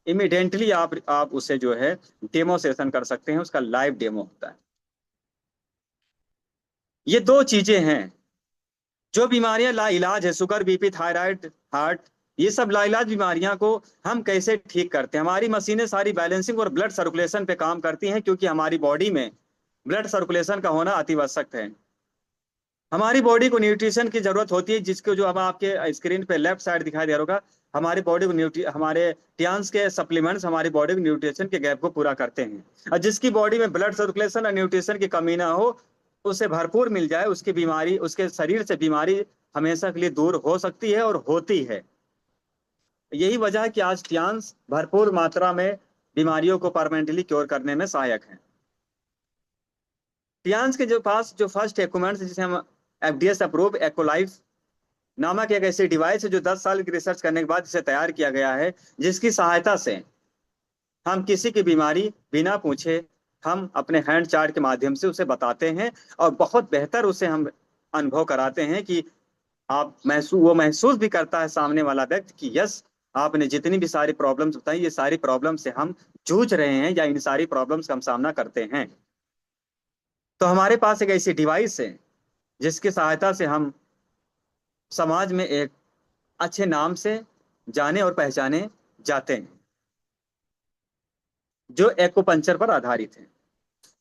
इमिडिएटली आप उसे जो है डेमो सेशन कर सकते हैं। उसका लाइव डेमो होता है। ये दो चीजें हैं। जो बीमारियां लाइलाज है, शुगर, बीपी, थायराइड, हार्ट, ये सब लाइलाज बीमारियां को हम कैसे ठीक करते हैं? हमारी मशीनें सारी बैलेंसिंग और ब्लड सर्कुलेशन पे काम करती हैं, क्योंकि हमारी बॉडी में ब्लड सर्कुलेशन का होना अति आवश्यक है। हमारी बॉडी को न्यूट्रिशन की जरूरत होती है, जिसको जो अब आपके स्क्रीन पे लेफ्ट साइड दिखाई दे रहा होगा। हमारी बॉडी को हमारे टियान्स के सप्लीमेंट्स हमारी बॉडी को न्यूट्रिशन के गैप को पूरा करते हैं। और जिसकी बॉडी में ब्लड सर्कुलेशन और न्यूट्रिशन की कमी ना हो, उसे भरपूर मिल जाए, उसकी बीमारी, उसके शरीर से बीमारी हमेशा के लिए दूर हो सकती है और होती है। यही वजह है कि आज टियान्स भरपूर मात्रा में बीमारियों को परमानेंटली क्योर करने में सहायक है। टियान्स के जो पास जो फर्स्ट इक्विपमेंट्स, जिसे हम एफडीएस अप्रूव एक्ोलाइफ नामक एक ऐसी डिवाइस है, जो 10 साल की रिसर्च करने के बाद इसे तैयार किया गया है, जिसकी सहायता से हम किसी की बीमारी बिना पूछे हम अपने हैंड चार्ट के माध्यम से उसे बताते हैं, और बहुत बेहतर उसे हम अनुभव कराते हैं कि आप वो महसूस भी करता है सामने वाला व्यक्ति कि यस, आपने जितनी भी सारी प्रॉब्लम्स बताई, ये सारी प्रॉब्लम से हम जूझ रहे हैं, या इन सारी प्रॉब्लम्स का हम सामना करते हैं। तो हमारे पास एक ऐसी डिवाइस है जिसकी सहायता से हम समाज में एक अच्छे नाम से जाने और पहचाने जाते हैं, जो एक्यूपंक्चर पर आधारित है।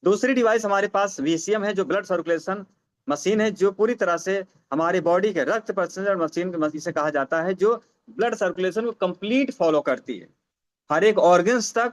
दूसरी डिवाइस हमारे पास वीसीएम है, जो ब्लड सर्कुलेशन मशीन है, जो पूरी तरह से हमारे बॉडी के रक्त परिसंचरण मशीन से कहा जाता है, जो ब्लड सर्कुलेशन को कंप्लीट फॉलो करती है। हर एक ऑर्गन्स तक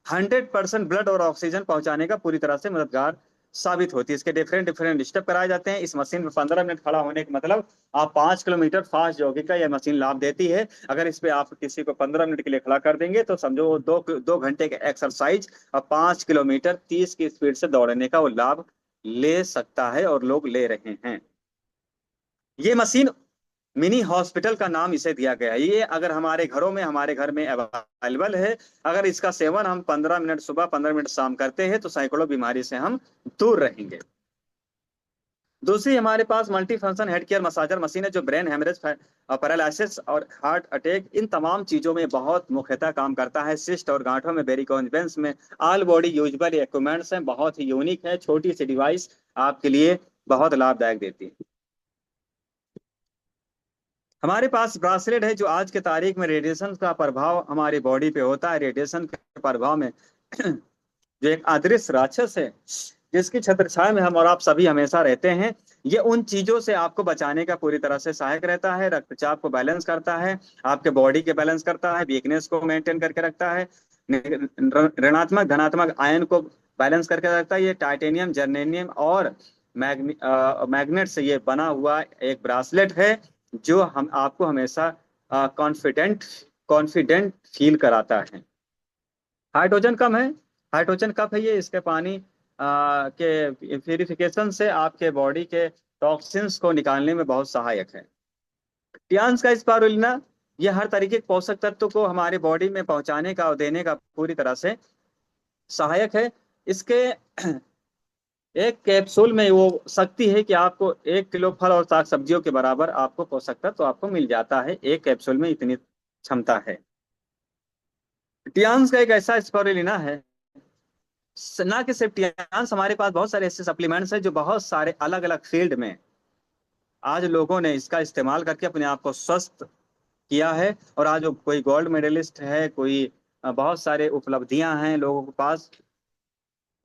100% ब्लड और ऑक्सीजन पहुंचाने का पूरी तरह से मददगार साबित होती है। इसके डिफरेंट डिफरेंट स्टेप कराए जाते हैं। इस मशीन में 15 मिनट खड़ा होने का मतलब आप 5 किलोमीटर फास्ट जॉगिंग का यह मशीन लाभ देती है। अगर इस पे आप किसी को 15 मिनट के लिए खड़ा कर देंगे, तो समझो वो 2 घंटे के एक्सरसाइज और 5 किलोमीटर 30 की स्पीड से दौड़ने का वो लाभ ले सकता है, और लोग ले रहे हैं। ये मशीन मिनी हॉस्पिटल का नाम इसे दिया गया है। ये अगर हमारे घरों में, हमारे घर में अवेलेबल है, अगर इसका सेवन हम 15 मिनट सुबह, 15 मिनट शाम करते हैं, तो सैकड़ों बीमारी से हम दूर रहेंगे। दूसरी हमारे पास multi function head care massager machine है, जो ब्रेन हेमरेज, पैरालिसिस और हार्ट अटैक, इन तमाम चीजों में बहुत मुख्यतः काम करता है। सिस्ट और गांठों में, वेरिकोज वेन्स में, ऑल बॉडी यूजेबल इक्विपमेंट्स हैं। बहुत ही यूनिक है, छोटी सी डिवाइस आपके लिए बहुत लाभदायक देती है। हमारे पास ब्रासलेट है जो आज के तारीख में रेडिएशन का प्रभाव हमारी बॉडी पे होता है। रेडिएशन के प्रभाव में जो एक अदृश्य राक्षस है जिसकी छत्रछाया में हम और आप सभी हमेशा रहते हैं, ये उन चीजों से आपको बचाने का पूरी तरह से सहायक रहता है। रक्तचाप को बैलेंस करता है, आपके बॉडी के बैलेंस करता है, वीकनेस को मेंटेन करके रखता है, ऋणात्मक धनात्मक आयन को बैलेंस करके रखता है। ये टाइटेनियम, जर्मेनियम और मैग्नेट से ये बना हुआ एक ब्रासलेट है जो हम आपको हमेशा कॉन्फिडेंट कॉन्फिडेंट फील कराता है। हाइड्रोजन कम है, हाइड्रोजन कम है ये, इसके पानी के प्यूरिफिकेशन से आपके बॉडी के टॉक्सिन्स को निकालने में बहुत सहायक है। टियान्स का स्पारुलिना ये हर तरीके के पोषक तत्व को हमारे बॉडी में पहुंचाने का और देने का पूरी तरह से सहायक है। इसके एक कैप्सूल में वो शक्ति है कि आपको 1 किलो फल और साग सब्जियों के बराबर आपको पोषक तत्व तो आपको मिल जाता है। एक कैप्सूल में इतनी क्षमता है। टियान्स का एक ऐसा स्पारुलिना है, ना कि सिर्फ टियान्स, हमारे पास बहुत सारे ऐसे सप्लीमेंट्स हैं जो बहुत सारे अलग अलग फील्ड में आज लोगों ने इसका इस्तेमाल करके अपने आप को स्वस्थ किया है। और आज वो कोई गोल्ड मेडलिस्ट है, कोई बहुत सारे उपलब्धियां हैं लोगों के पास।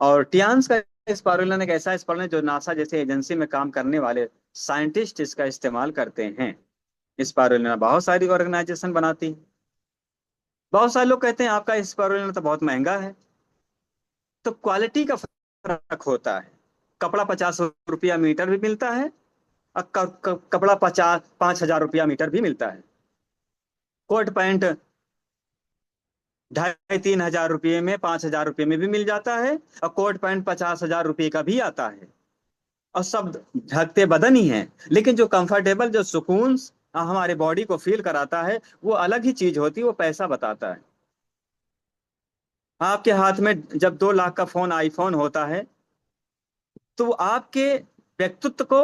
और टियान्स का स्पारुलिना एक ऐसा स्पारुलिना जो नासा जैसे एजेंसी में काम करने वाले साइंटिस्ट इसका इस्तेमाल करते हैं। स्पारुलिना बहुत सारी ऑर्गेनाइजेशन बनाती है। बहुत सारे लोग कहते हैं आपका स्पारुलिना तो बहुत महंगा है। तो क्वालिटी का फर्क होता है। कपड़ा 50 रुपया मीटर भी मिलता है और कपड़ा 5,000 रुपया मीटर भी मिलता है। कोट पैंट 2,500-3,000 रुपये में, 5,000 रुपये में भी मिल जाता है। और कोट पैंट 50,000 रुपये का भी आता है। और सब ढकते बदन ही है, लेकिन जो कंफर्टेबल, जो सुकून हमारे बॉडी को फील कराता है वो अलग ही चीज होती है, वो पैसा बताता है। आपके हाथ में जब 2 लाख का फोन आईफोन होता है तो वो आपके व्यक्तित्व को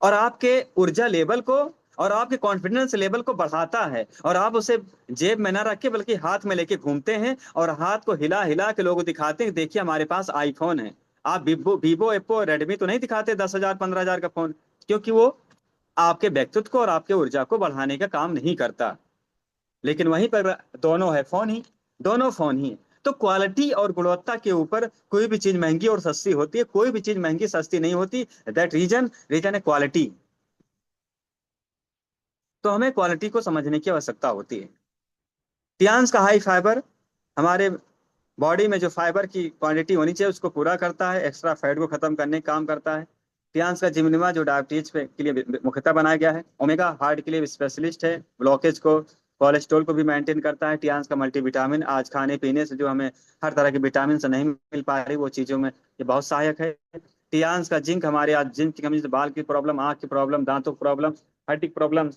और आपके ऊर्जा लेवल को और आपके कॉन्फिडेंस लेवल को बढ़ाता है। और आप उसे जेब में ना रख के बल्कि हाथ में लेके घूमते हैं और हाथ को हिला हिला के लोगों को दिखाते हैं, देखिए हमारे पास आईफोन है। आप वीवो वीवो एप्पो रेडमी तो नहीं दिखाते 10,000 15,000 का फोन, क्योंकि वो आपके व्यक्तित्व को और आपके ऊर्जा को बढ़ाने का काम नहीं करता। लेकिन वहीं पर दोनों है फोन ही, दोनों फोन ही। तो क्वालिटी और गुणवत्ता के ऊपर कोई भी चीज महंगी और सस्ती होती है, कोई भी चीज महंगी सस्ती नहीं होती। दैट रीजन रीजन है क्वालिटी। तो हमें क्वालिटी को समझने की आवश्यकता होती है। टियान्स का हाई फाइबर हमारे बॉडी में जो फाइबर की क्वांटिटी होनी चाहिए उसको पूरा करता है, एक्स्ट्रा फैट को खत्म करने का काम करता है। टियान्स का जिमिनिमा जो डायबिटीज पे के लिए मुख्यतः बनाया गया है। ओमेगा हार्ट के लिए स्पेशलिस्ट है, ब्लॉकेज को, कोलेस्ट्रॉल को भी मेंटेन करता है। टियान्स का मल्टीविटामिन आज खाने पीने से जो हमें हर तरह के विटामिन से नहीं मिल पा रही वो चीजों में ये बहुत सहायक है। टियान्स का जिंक हमारे आज जिंक की कमी से बाल की प्रॉब्लम, आंख की प्रॉब्लम, दांतों की प्रॉब्लम, हड्डी की प्रॉब्लम,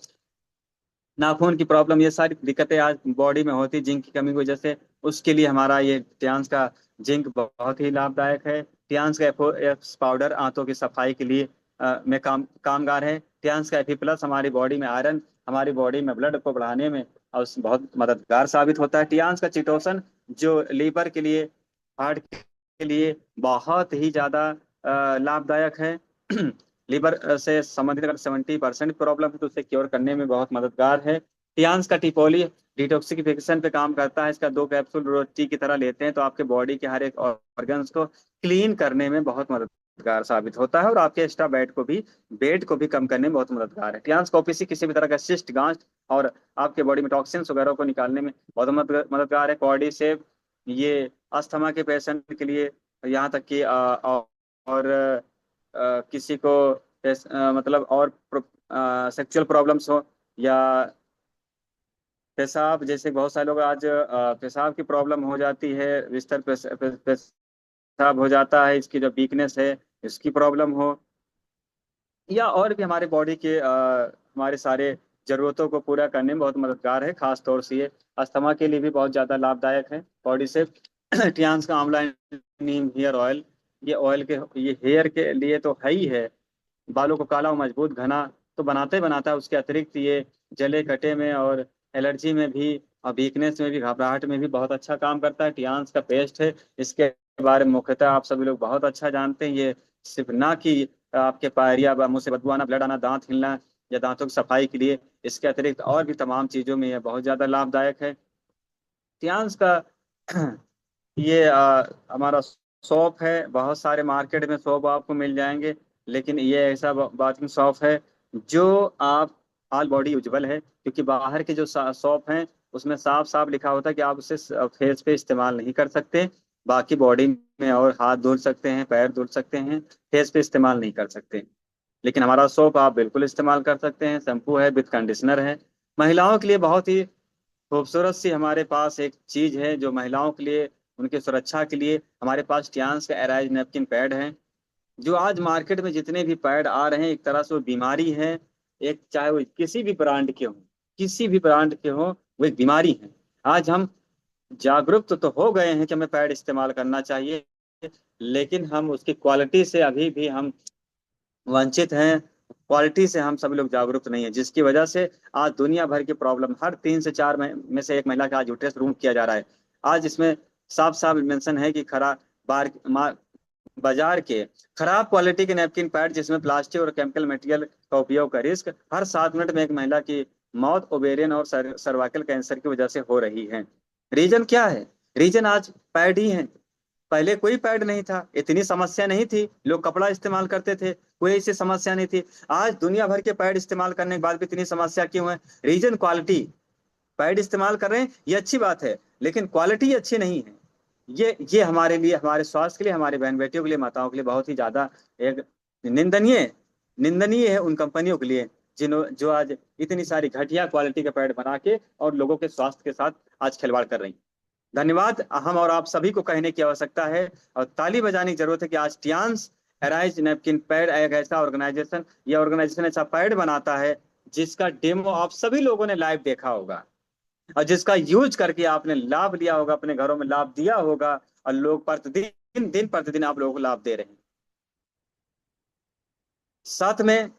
नाखून की प्रॉब्लम, ये सारी दिक्कतें आज बॉडी में होती जिंक की कमी की वजह से, उसके लिए हमारा ये टियान्स का जिंक बहुत ही लाभदायक है। टियान्स का एफ पाउडर आंतों की सफाई के लिए में कामगार है। टियान्स का एफी प्लस हमारी बॉडी में आयरन, हमारी बॉडी में ब्लड को बढ़ाने में और बहुत मददगार साबित होता है। टियान्स का चिटोसन जो लीवर के लिए, हार्ट के लिए बहुत ही ज्यादा लाभदायक है। लीवर से संबंधित अगर 70% प्रॉब्लम है तो उसे क्योर करने में बहुत मददगार है। टियान्स का टिपोली डिटॉक्सिफिकेशन पे काम करता है। इसका 2 कैप्सूल रोज टी की तरह लेते हैं तो आपके बॉडी के हर एक ऑर्गन्स को क्लीन करने में बहुत मददगार साबित होता है। और आपके एक्स्ट्रा वेट को भी कम करने में बहुत मददगार है। टियान्स का ओपीसी किसी भी तरह का सिस्ट, गांठ और आपके बॉडी में टॉक्सिन्स वगैरह को निकालने में बहुत मददगार है। बॉडी से ये अस्थमा के पेशेंट के लिए, यहाँ तक कि और किसी को मतलब और सेक्सुअल प्रॉब्लम्स हो या पेशाब, जैसे बहुत सारे लोग आज पेशाब की प्रॉब्लम हो जाती है, बिस्तर पेशाब हो जाता है, इसकी जो वीकनेस है इसकी प्रॉब्लम हो, या और भी हमारे बॉडी के हमारे सारे जरूरतों को पूरा करने में बहुत मददगार है। खास तौर से ये अस्थमा के लिए भी बहुत ज़्यादा लाभदायक है बॉडी से। टियान्स का आंवला नीम हेयर ऑयल, ये हेयर के लिए तो है ही है, बालों को काला और मजबूत घना तो बनाते ही बनाता है। उसके अतिरिक्त ये जले कटे में और एलर्जी में भी और वीकनेस में भी, घबराहट में भी बहुत अच्छा काम करता है। टियान्स का पेस्ट है, इसके बारे में मुख्यतः आप सभी लोग बहुत अच्छा जानते हैं। ये सिर्फ ना कि आपके पायरिया मुंह से बदबू आना, ब्लड आना, दांत हिलना या दांतों की सफाई के लिए। इसके अतिरिक्त और भी तमाम चीज़ों में यह बहुत ज़्यादा लाभदायक है। टियान्स का ये हमारा शॉप है। बहुत सारे मार्केट में शॉप आपको मिल जाएंगे, लेकिन ये ऐसा बाथिंग शॉप है जो आप ऑल बॉडी यूजेबल है, क्योंकि बाहर के जो शॉप हैं उसमें साफ साफ लिखा होता है कि आप उसे फेस पे इस्तेमाल नहीं कर सकते। बाकी बॉडी में और हाथ धुल सकते हैं, पैर धुल सकते हैं, फेस पे इस्तेमाल नहीं कर सकते। लेकिन हमारा सोप आप बिल्कुल इस्तेमाल कर सकते हैं। शैम्पू है, विथ कंडीशनर है। महिलाओं के लिए बहुत ही खूबसूरत सी हमारे पास एक चीज है जो महिलाओं के लिए, उनकी सुरक्षा के लिए हमारे पास टियान्स का एराइज नैपकिन पैड है। जो आज मार्केट में जितने भी पैड आ रहे हैं, एक तरह से वो बीमारी है। एक, चाहे वो किसी भी ब्रांड के हों, किसी भी ब्रांड के हों, वो एक बीमारी है। आज हम जागरूक तो हो गए हैं कि हमें पैड इस्तेमाल करना चाहिए, लेकिन हम उसकी क्वालिटी से अभी भी हम वंचित हैं। क्वालिटी से हम सब लोग जागरूक नहीं है, जिसकी वजह से आज दुनिया भर की प्रॉब्लम, हर 3 से 4 में से एक महिला का आज यूट्रस रिमूव किया जा रहा है। आज इसमें साफ साफ मेंशन है कि खरा बाजार के खराब क्वालिटी के नैपकिन पैड जिसमें प्लास्टिक और केमिकल मटेरियल का उपयोग का रिस्क, हर 7 मिनट में एक महिला की मौत ओवेरियन और सर्वाइकल कैंसर की वजह से हो रही है। रीजन क्या है? रीजन आज पैड ही है। पहले कोई पैड नहीं था, इतनी समस्या नहीं थी, लोग कपड़ा इस्तेमाल करते थे, कोई ऐसी समस्या नहीं थी। आज दुनिया भर के पैड इस्तेमाल करने के बाद भी इतनी समस्या क्यों है? Reason quality. पैड इस्तेमाल कर रहे हैं, ये अच्छी बात है, लेकिन क्वालिटी अच्छी नहीं है। ये हमारे लिए, हमारे स्वास्थ्य के लिए, हमारी बहन बेटियों के लिए, माताओं के लिए बहुत ही ज्यादा एक निंदनीय निंदनीय है उन कंपनियों के लिए जो आज इतनी सारी घटिया क्वालिटी के पैड बना के और लोगों के स्वास्थ्य के साथ आज खिलवाड़ कर रही हैं। धन्यवाद। हम और आप सभी को कहने की आवश्यकता है और ताली बजाने की जरूरत है कि आज टियान्स एराइज नैपकिन पैड एक ऐसा ऑर्गेनाइजेशन, या ऑर्गेनाइजेशन ऐसा पैड बनाता है जिसका डेमो आप सभी लोगों ने लाइव देखा होगा, और जिसका यूज करके आपने लाभ लिया होगा, अपने घरों में लाभ दिया होगा, और लोग प्रतिदिन दिन प्रतिदिन आप लोगों को लाभ दे रहे हैं। साथ में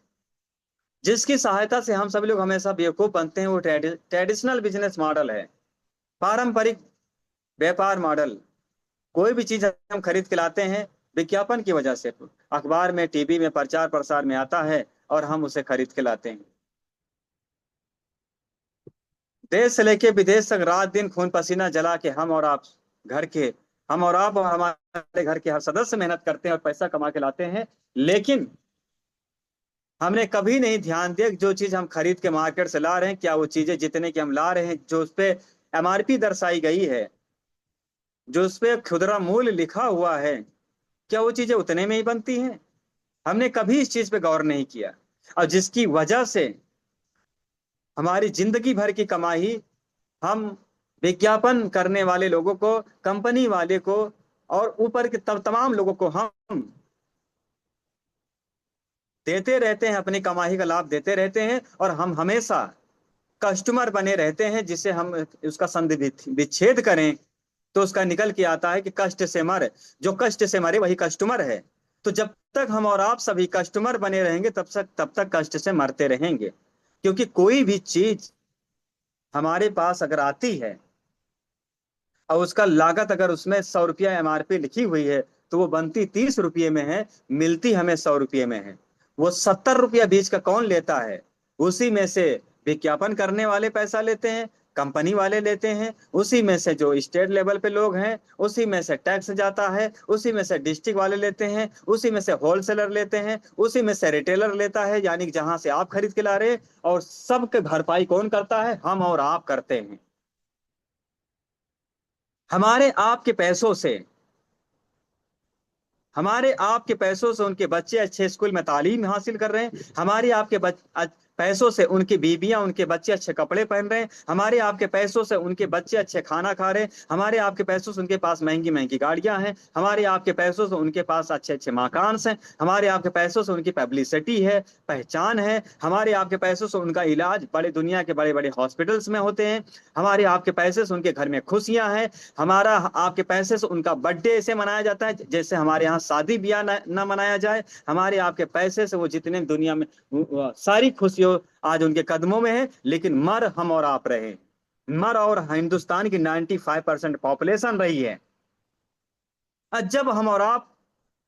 जिसकी सहायता से हम सभी लोग हमेशा बेवकूफ बनते हैं, वो ट्रेडिशनल बिजनेस मॉडल है, पारंपरिक व्यापार मॉडल। कोई भी चीज हम खरीद के लाते हैं विज्ञापन की वजह से, अखबार में, टीवी में, प्रचार प्रसार में आता है और हम उसे खरीद के लाते हैं। देश से लेके विदेश तक रात दिन खून पसीना जला के घर के हम और आप और हमारे घर के हर सदस्य मेहनत करते हैं और पैसा कमा के लाते हैं। लेकिन हमने कभी नहीं ध्यान दिया कि जो चीज हम खरीद के मार्केट से ला रहे हैं, क्या वो चीजें जितने की हम ला रहे हैं, जो उस पे एमआरपी दर्शाई गई है, जो उस पे खुदरा मूल्य लिखा हुआ है, क्या वो चीजें उतने में ही बनती हैं? हमने कभी इस चीज पे गौर नहीं किया, और जिसकी वजह से हमारी जिंदगी भर की कमाई हम विज्ञापन करने वाले लोगों को, कंपनी वाले को, और ऊपर के तमाम लोगों को हम देते रहते हैं, अपनी कमाई का लाभ देते रहते हैं, और हम हमेशा कस्टमर बने रहते हैं। जिसे हम उसका संधि विच्छेद करें तो उसका निकल के आता है कि कष्ट से मर, जो कष्ट से मरे वही कस्टमर है। तो जब तक हम और आप सभी कस्टमर बने रहेंगे, तब तक कष्ट से मरते रहेंगे। क्योंकि कोई भी चीज हमारे पास अगर आती है और उसका लागत अगर उसमें 100 रुपया एमआरपी लिखी हुई है, तो वो बनती 30 रुपये में है, मिलती हमें 100 रुपये में है। वो 70 रुपया बीच का कौन लेता है? उसी में से विज्ञापन करने वाले पैसा लेते हैं, कंपनी वाले लेते हैं, उसी में से जो स्टेट लेवल पे लोग हैं, उसी में से टैक्स जाता है, उसी में से डिस्ट्रिक्ट वाले लेते हैं, उसी में से होलसेलर लेते हैं, उसी में से रिटेलर लेता है, यानी कि जहां से आप खरीद के ला रहे हैं। और सबके भरपाई कौन करता है? हम और आप करते हैं। हमारे आपके पैसों से, हमारे आपके पैसों से उनके बच्चे अच्छे स्कूल में तालीम हासिल कर रहे हैं। हमारे आपके पैसों से उनकी बीबियां, उनके बच्चे अच्छे कपड़े पहन रहे हैं। हमारे आपके पैसों से उनके बच्चे अच्छे खाना खा रहे हैं। हमारे आपके पैसों से उनके पास महंगी महंगी गाड़ियां हैं। हमारे आपके पैसों से उनके पास अच्छे अच्छे मकान हैं। हमारे आपके पैसों से उनकी पब्लिसिटी है, पहचान है। हमारे आपके पैसों से उनका इलाज बड़े दुनिया के बड़े बड़े हॉस्पिटल्स में होते हैं। हमारे आपके पैसे से उनके घर में खुशियां हैं। हमारा आपके पैसे से उनका बर्थडे ऐसे मनाया जाता है जैसे हमारे यहाँ शादी ब्याह न मनाया जाए। हमारे आपके पैसे से वो जितने दुनिया में सारी खुशियों आज उनके कदमों में है। लेकिन मर हम और आप रहे, मर और हिंदुस्तान की 95% पॉपुलेशन रही है। जब हम और आप,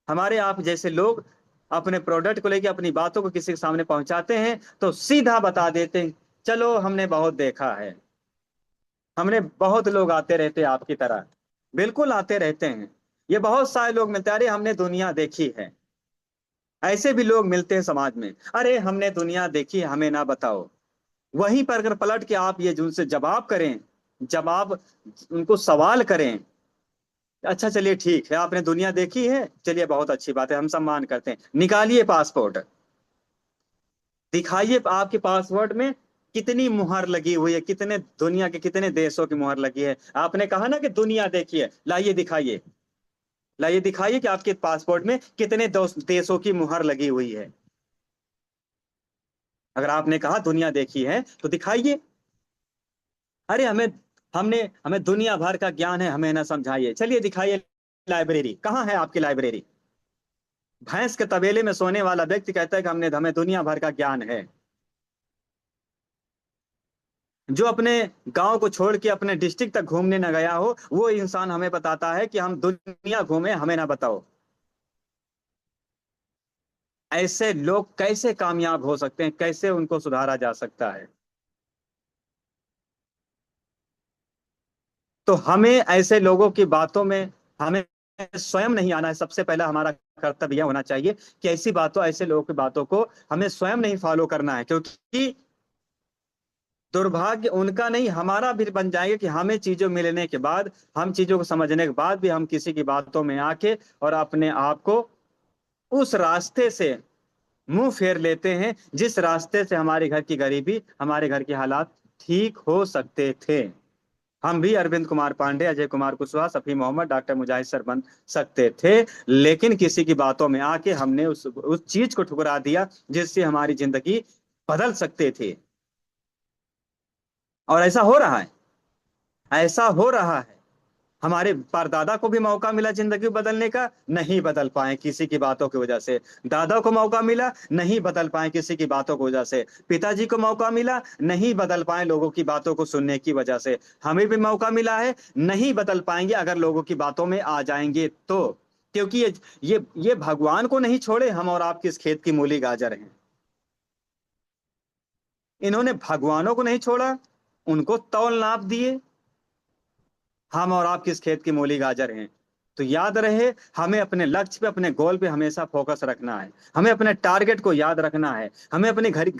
हमारे आप जैसे लोग अपने प्रोडक्ट को लेके अपनी बातों को किसी के सामने पहुंचाते हैं तो सीधा बता देते हैं, चलो हमने बहुत देखा है, हमने बहुत लोग आते रहते हैं आपकी तरह। बिल्कुल आते रहते हैं, ये बहुत सारे लोग मिलते हैं, अरे हमने दुनिया देखी है। ऐसे भी लोग मिलते हैं समाज में, अरे हमने दुनिया देखी है, हमें ना बताओ। वहीं पर अगर पलट के आप ये उनसे जवाब करें, जवाब, उनको सवाल करें, अच्छा चलिए ठीक है आपने दुनिया देखी है, चलिए बहुत अच्छी बात है, हम सम्मान करते हैं, निकालिए पासपोर्ट, दिखाइए आपके पासवर्ड में कितनी मुहर लगी हुई है, कितने दुनिया के कितने देशों की मुहर लगी है। आपने कहा ना कि दुनिया देखिए, लाइए दिखाइए, लाइए दिखाइए कि आपके पासपोर्ट में कितने देशों की मुहर लगी हुई है। अगर आपने कहा दुनिया देखी है तो दिखाइए। अरे हमें हमने हमें दुनिया भर का ज्ञान है, हमें ना समझाइए, चलिए दिखाइए लाइब्रेरी, कहाँ है आपकी लाइब्रेरी। भैंस के तबेले में सोने वाला व्यक्ति कहता है कि हमने हमें दुनिया भर का ज्ञान है। जो अपने गांव को छोड़ के अपने डिस्ट्रिक्ट तक घूमने न गया हो, वो इंसान हमें बताता है कि हम दुनिया घूमे, हमें ना बताओ। ऐसे लोग कैसे कामयाब हो सकते हैं, कैसे उनको सुधारा जा सकता है। तो हमें ऐसे लोगों की बातों में हमें स्वयं नहीं आना है। सबसे पहला हमारा कर्तव्य यह होना चाहिए कि ऐसी बातों, ऐसे लोगों की बातों को हमें स्वयं नहीं फॉलो करना है, क्योंकि दुर्भाग्य उनका नहीं हमारा भी बन जाएगा कि हमें चीजों मिलने के बाद, हम चीजों को समझने के बाद भी हम किसी की बातों में आके और अपने आप को उस रास्ते से मुंह फेर लेते हैं जिस रास्ते से हमारे घर की गरीबी, हमारे घर के हालात ठीक हो सकते थे। हम भी अरविंद कुमार पांडे, अजय कुमार कुशवाहा, सफी मोहम्मद, डॉक्टर मुजाहिद सर बन सकते थे, लेकिन किसी की बातों में आके हमने उस चीज को ठुकरा दिया जिससे हमारी जिंदगी बदल सकते थे। और ऐसा हो रहा है, ऐसा हो रहा है। हमारे परदादा को भी मौका मिला जिंदगी बदलने का, नहीं बदल पाए किसी की बातों की वजह से। दादा को मौका मिला, नहीं बदल पाए किसी की बातों की वजह से। पिताजी को मौका मिला, नहीं बदल पाए लोगों की बातों को सुनने की वजह से। हमें भी मौका मिला है, नहीं बदल पाएंगे अगर लोगों की बातों में आ जाएंगे तो। क्योंकि ये भगवान को नहीं छोड़े, हम और आप किस खेत की मूली गाजर हैं। इन्होंने भगवानों को नहीं छोड़ा, उनको तौल नाप दिए, हम और आप किस खेत की मूली गाजर हैं। तो याद रहे, हमें अपने लक्ष्य पे, अपने गोल पे हमेशा फोकस रखना है। हमें अपने टारगेट को याद रखना है, हमें अपने घर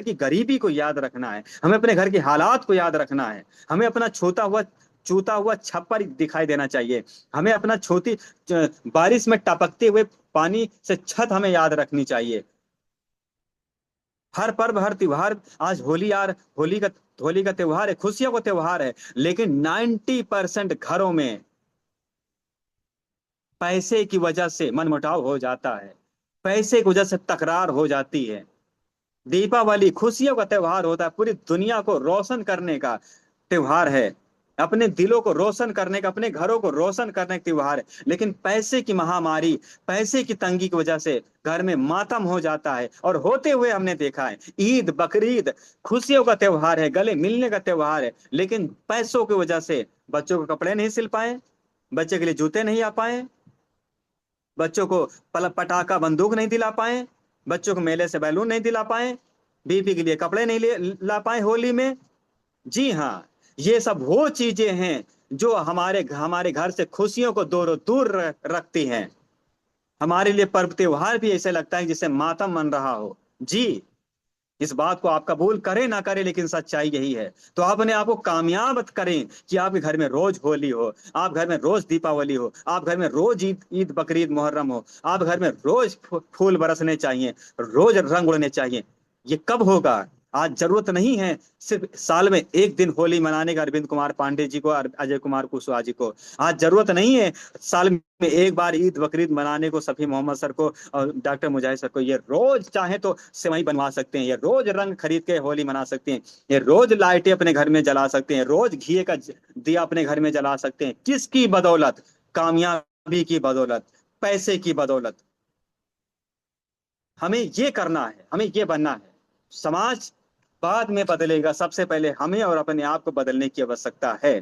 की गरीबी को याद रखना है, हमें अपने घर के हालात को याद रखना है। हमें अपना छूता हुआ छप्पर दिखाई देना चाहिए। हमें अपना बारिश में टपकते हुए पानी से छत हमें याद रखनी चाहिए। हर पर्व, हर त्योहार, आज होली का त्योहार है, खुशियों का त्योहार है, लेकिन 90% घरों में पैसे की वजह से मनमुटाव हो जाता है, पैसे की वजह से तकरार हो जाती है। दीपावली खुशियों का त्योहार होता है, पूरी दुनिया को रोशन करने का त्योहार है, अपने दिलों को रोशन करने का, अपने घरों को रोशन करने का त्योहार है। लेकिन पैसे की महामारी, पैसे की तंगी की वजह से घर में मातम हो जाता है, और होते हुए हमने देखा है। ईद, बकरीद खुशियों का त्योहार है, गले मिलने का त्योहार है, लेकिन पैसों की वजह से बच्चों को कपड़े नहीं सिल पाए, बच्चे के लिए जूते नहीं आ पाए, बच्चों को पटाखा बंदूक नहीं दिला पाए, बच्चों को मेले से बैलून नहीं दिला पाए, बीपी के लिए कपड़े नहीं ला पाए होली में। जी हाँ, ये सब वो चीजें हैं जो हमारे हमारे घर से खुशियों को दूर दूर रखती हैं। हमारे लिए पर्व त्योहार भी ऐसे लगता है जिसे मातम मन रहा हो। जी, इस बात को आप कबूल करें ना करें, लेकिन सच्चाई यही है। तो आप अपने आप को कामयाब करें कि आपके घर में रोज होली हो, आप घर में रोज दीपावली हो, आप घर में रोज ईद ईद बकरीद मुहर्रम हो, आप घर में रोज फूल बरसने चाहिए, रोज रंग उड़ने चाहिए। ये कब होगा? आज जरूरत नहीं है सिर्फ साल में एक दिन होली मनाने का अरविंद कुमार पांडे जी को और अजय कुमार कुशवाहा जी को। आज जरूरत नहीं है साल में एक बार ईद बकरीद मनाने को सफी मोहम्मद सर को और डॉक्टर मुजाहिद सर को। ये रोज चाहे तो सेवई बनवा सकते हैं, ये रोज रंग खरीद के होली मना सकते हैं, ये रोज लाइटें अपने घर में जला सकते हैं, रोज घी का दिया अपने घर में जला सकते हैं। किसकी बदौलत? कामयाबी की बदौलत, पैसे की बदौलत। हमें ये करना है, हमें ये बनना है। समाज बाद में बदलेगा, सबसे पहले हमें और अपने आप को बदलने की आवश्यकता है।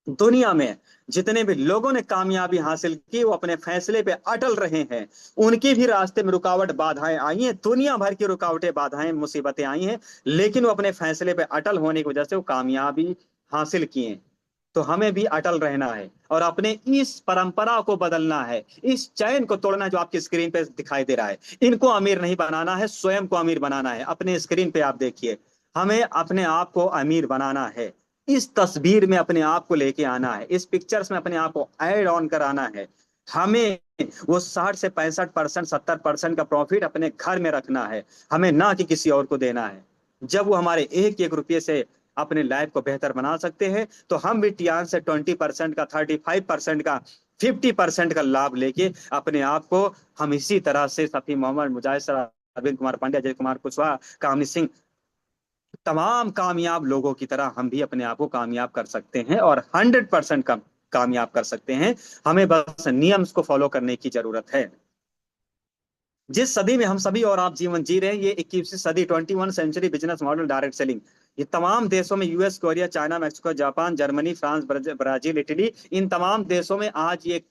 दुनिया में जितने भी लोगों ने कामयाबी हासिल की वो अपने फैसले पे अटल रहे हैं। उनके भी रास्ते में रुकावट बाधाएं आई हैं, दुनिया भर की रुकावटें बाधाएं मुसीबतें आई हैं, लेकिन वो अपने फैसले पे अटल होने की वजह से वो कामयाबी हासिल किए। तो हमें भी अटल रहना है और अपने इस परंपरा को बदलना है, इस चैन को तोड़ना जो आपकी स्क्रीन पे दिखाई दे रहा है। इनको अमीर नहीं बनाना है, स्वयं को अमीर बनाना है। अपने स्क्रीन पे आप देखिए, हमें अपने आप को अमीर बनाना है। इस तस्वीर में अपने आप को लेके आना है, इस पिक्चर्स में अपने आप को ऐड ऑन कराना है। हमें वो 60 से 65%, 70% का प्रॉफिट अपने घर में रखना है, हमें ना कि किसी और को देना है। जब वो हमारे एक एक रुपये से अपने लाइफ को बेहतर बना सकते हैं, तो हम भी टियान से 20% का, 35% का, 50% का लाभ लेके अपने आप को, हम इसी तरह से सफी मोहम्मद, मुजाहिद सर, अरविंद कुमार पांड्या, अजय कुमार कुशवाहा, कामनी सिंह, तमाम कामयाब लोगों की तरह हम भी अपने आप को कामयाब कर सकते हैं और 100% कामयाब कर सकते हैं। हमें बस नियम्स को फॉलो करने की जरूरत है। जिस सदी में हम सभी और आप जीवन जी रहे हैं, ये 21वीं सदी, 21 century business model, direct selling, ये तमाम देशों में, US, Korea, China, Mexico, Japan, Germany, France, Brazil, Italy, इन तमाम देशों में आज ये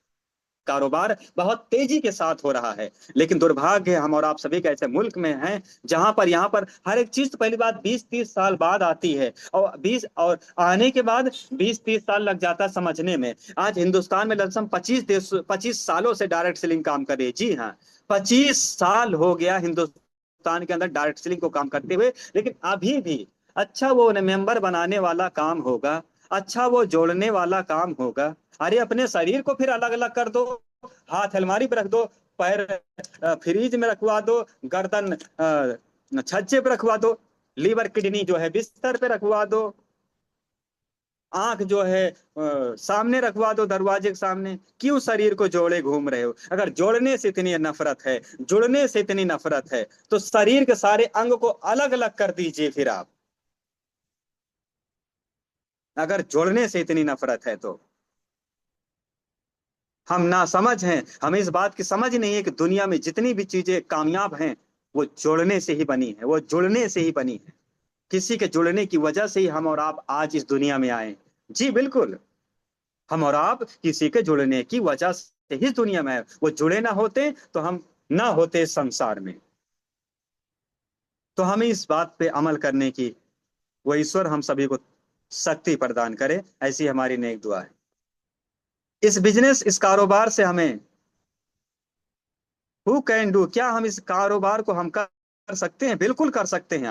कारोबार बहुत तेजी के साथ हो रहा है। लेकिन दुर्भाग्य है हम और आप सभी के ऐसे मुल्क में हैं जहां पर, यहाँ पर हर एक चीज तो पहली बात 20-30 साल बाद आती है, और 20 और आने के बाद 20-30 साल लग जाता है समझने में। आज हिंदुस्तान में लमसम 25 सालों से डायरेक्ट सेलिंग काम कर रही है। जी हाँ, 25 साल हो गया हिंदुस्तान के अंदर डायरेक्ट सेलिंग को काम करते हुए। लेकिन अभी भी अच्छा वो मेंबर बनाने वाला काम होगा, अच्छा वो जोड़ने वाला काम होगा। अरे अपने शरीर को फिर अलग अलग कर दो, हाथ अलमारी पे रख दो, पैर फ्रीज में रखवा दो, गर्दन छज्जे पे रखवा दो, लीवर किडनी जो है बिस्तर पे रखवा दो, आंख जो है सामने रखवा दो, दरवाजे के सामने। क्यों शरीर को जोड़े घूम रहे हो? अगर जोड़ने से इतनी नफरत है, जुड़ने से इतनी नफरत है, तो शरीर के सारे अंग को अलग अलग कर दीजिए फिर आप, अगर जोड़ने से इतनी नफरत है तो। हम ना समझ हैं, हमें इस बात की समझ नहीं है कि दुनिया में जितनी भी चीजें कामयाब हैं वो जोड़ने से ही बनी है, वो जुड़ने से ही बनी है। किसी के जुड़ने की वजह से ही हम और आप आज इस दुनिया में आए। जी बिल्कुल, हम और आप किसी के जुड़ने की वजह से ही इस दुनिया में आए। वो जुड़े ना होते तो हम ना होते इस संसार में। तो हमें इस बात पे अमल करने की, वो ईश्वर हम सभी को शक्ति प्रदान करे, ऐसी हमारी नेक दुआ है। इस बिजनेस, इस कारोबार से हमें, हु कैन डू, क्या हम इस कारोबार को हम कर सकते हैं? बिल्कुल कर सकते हैं।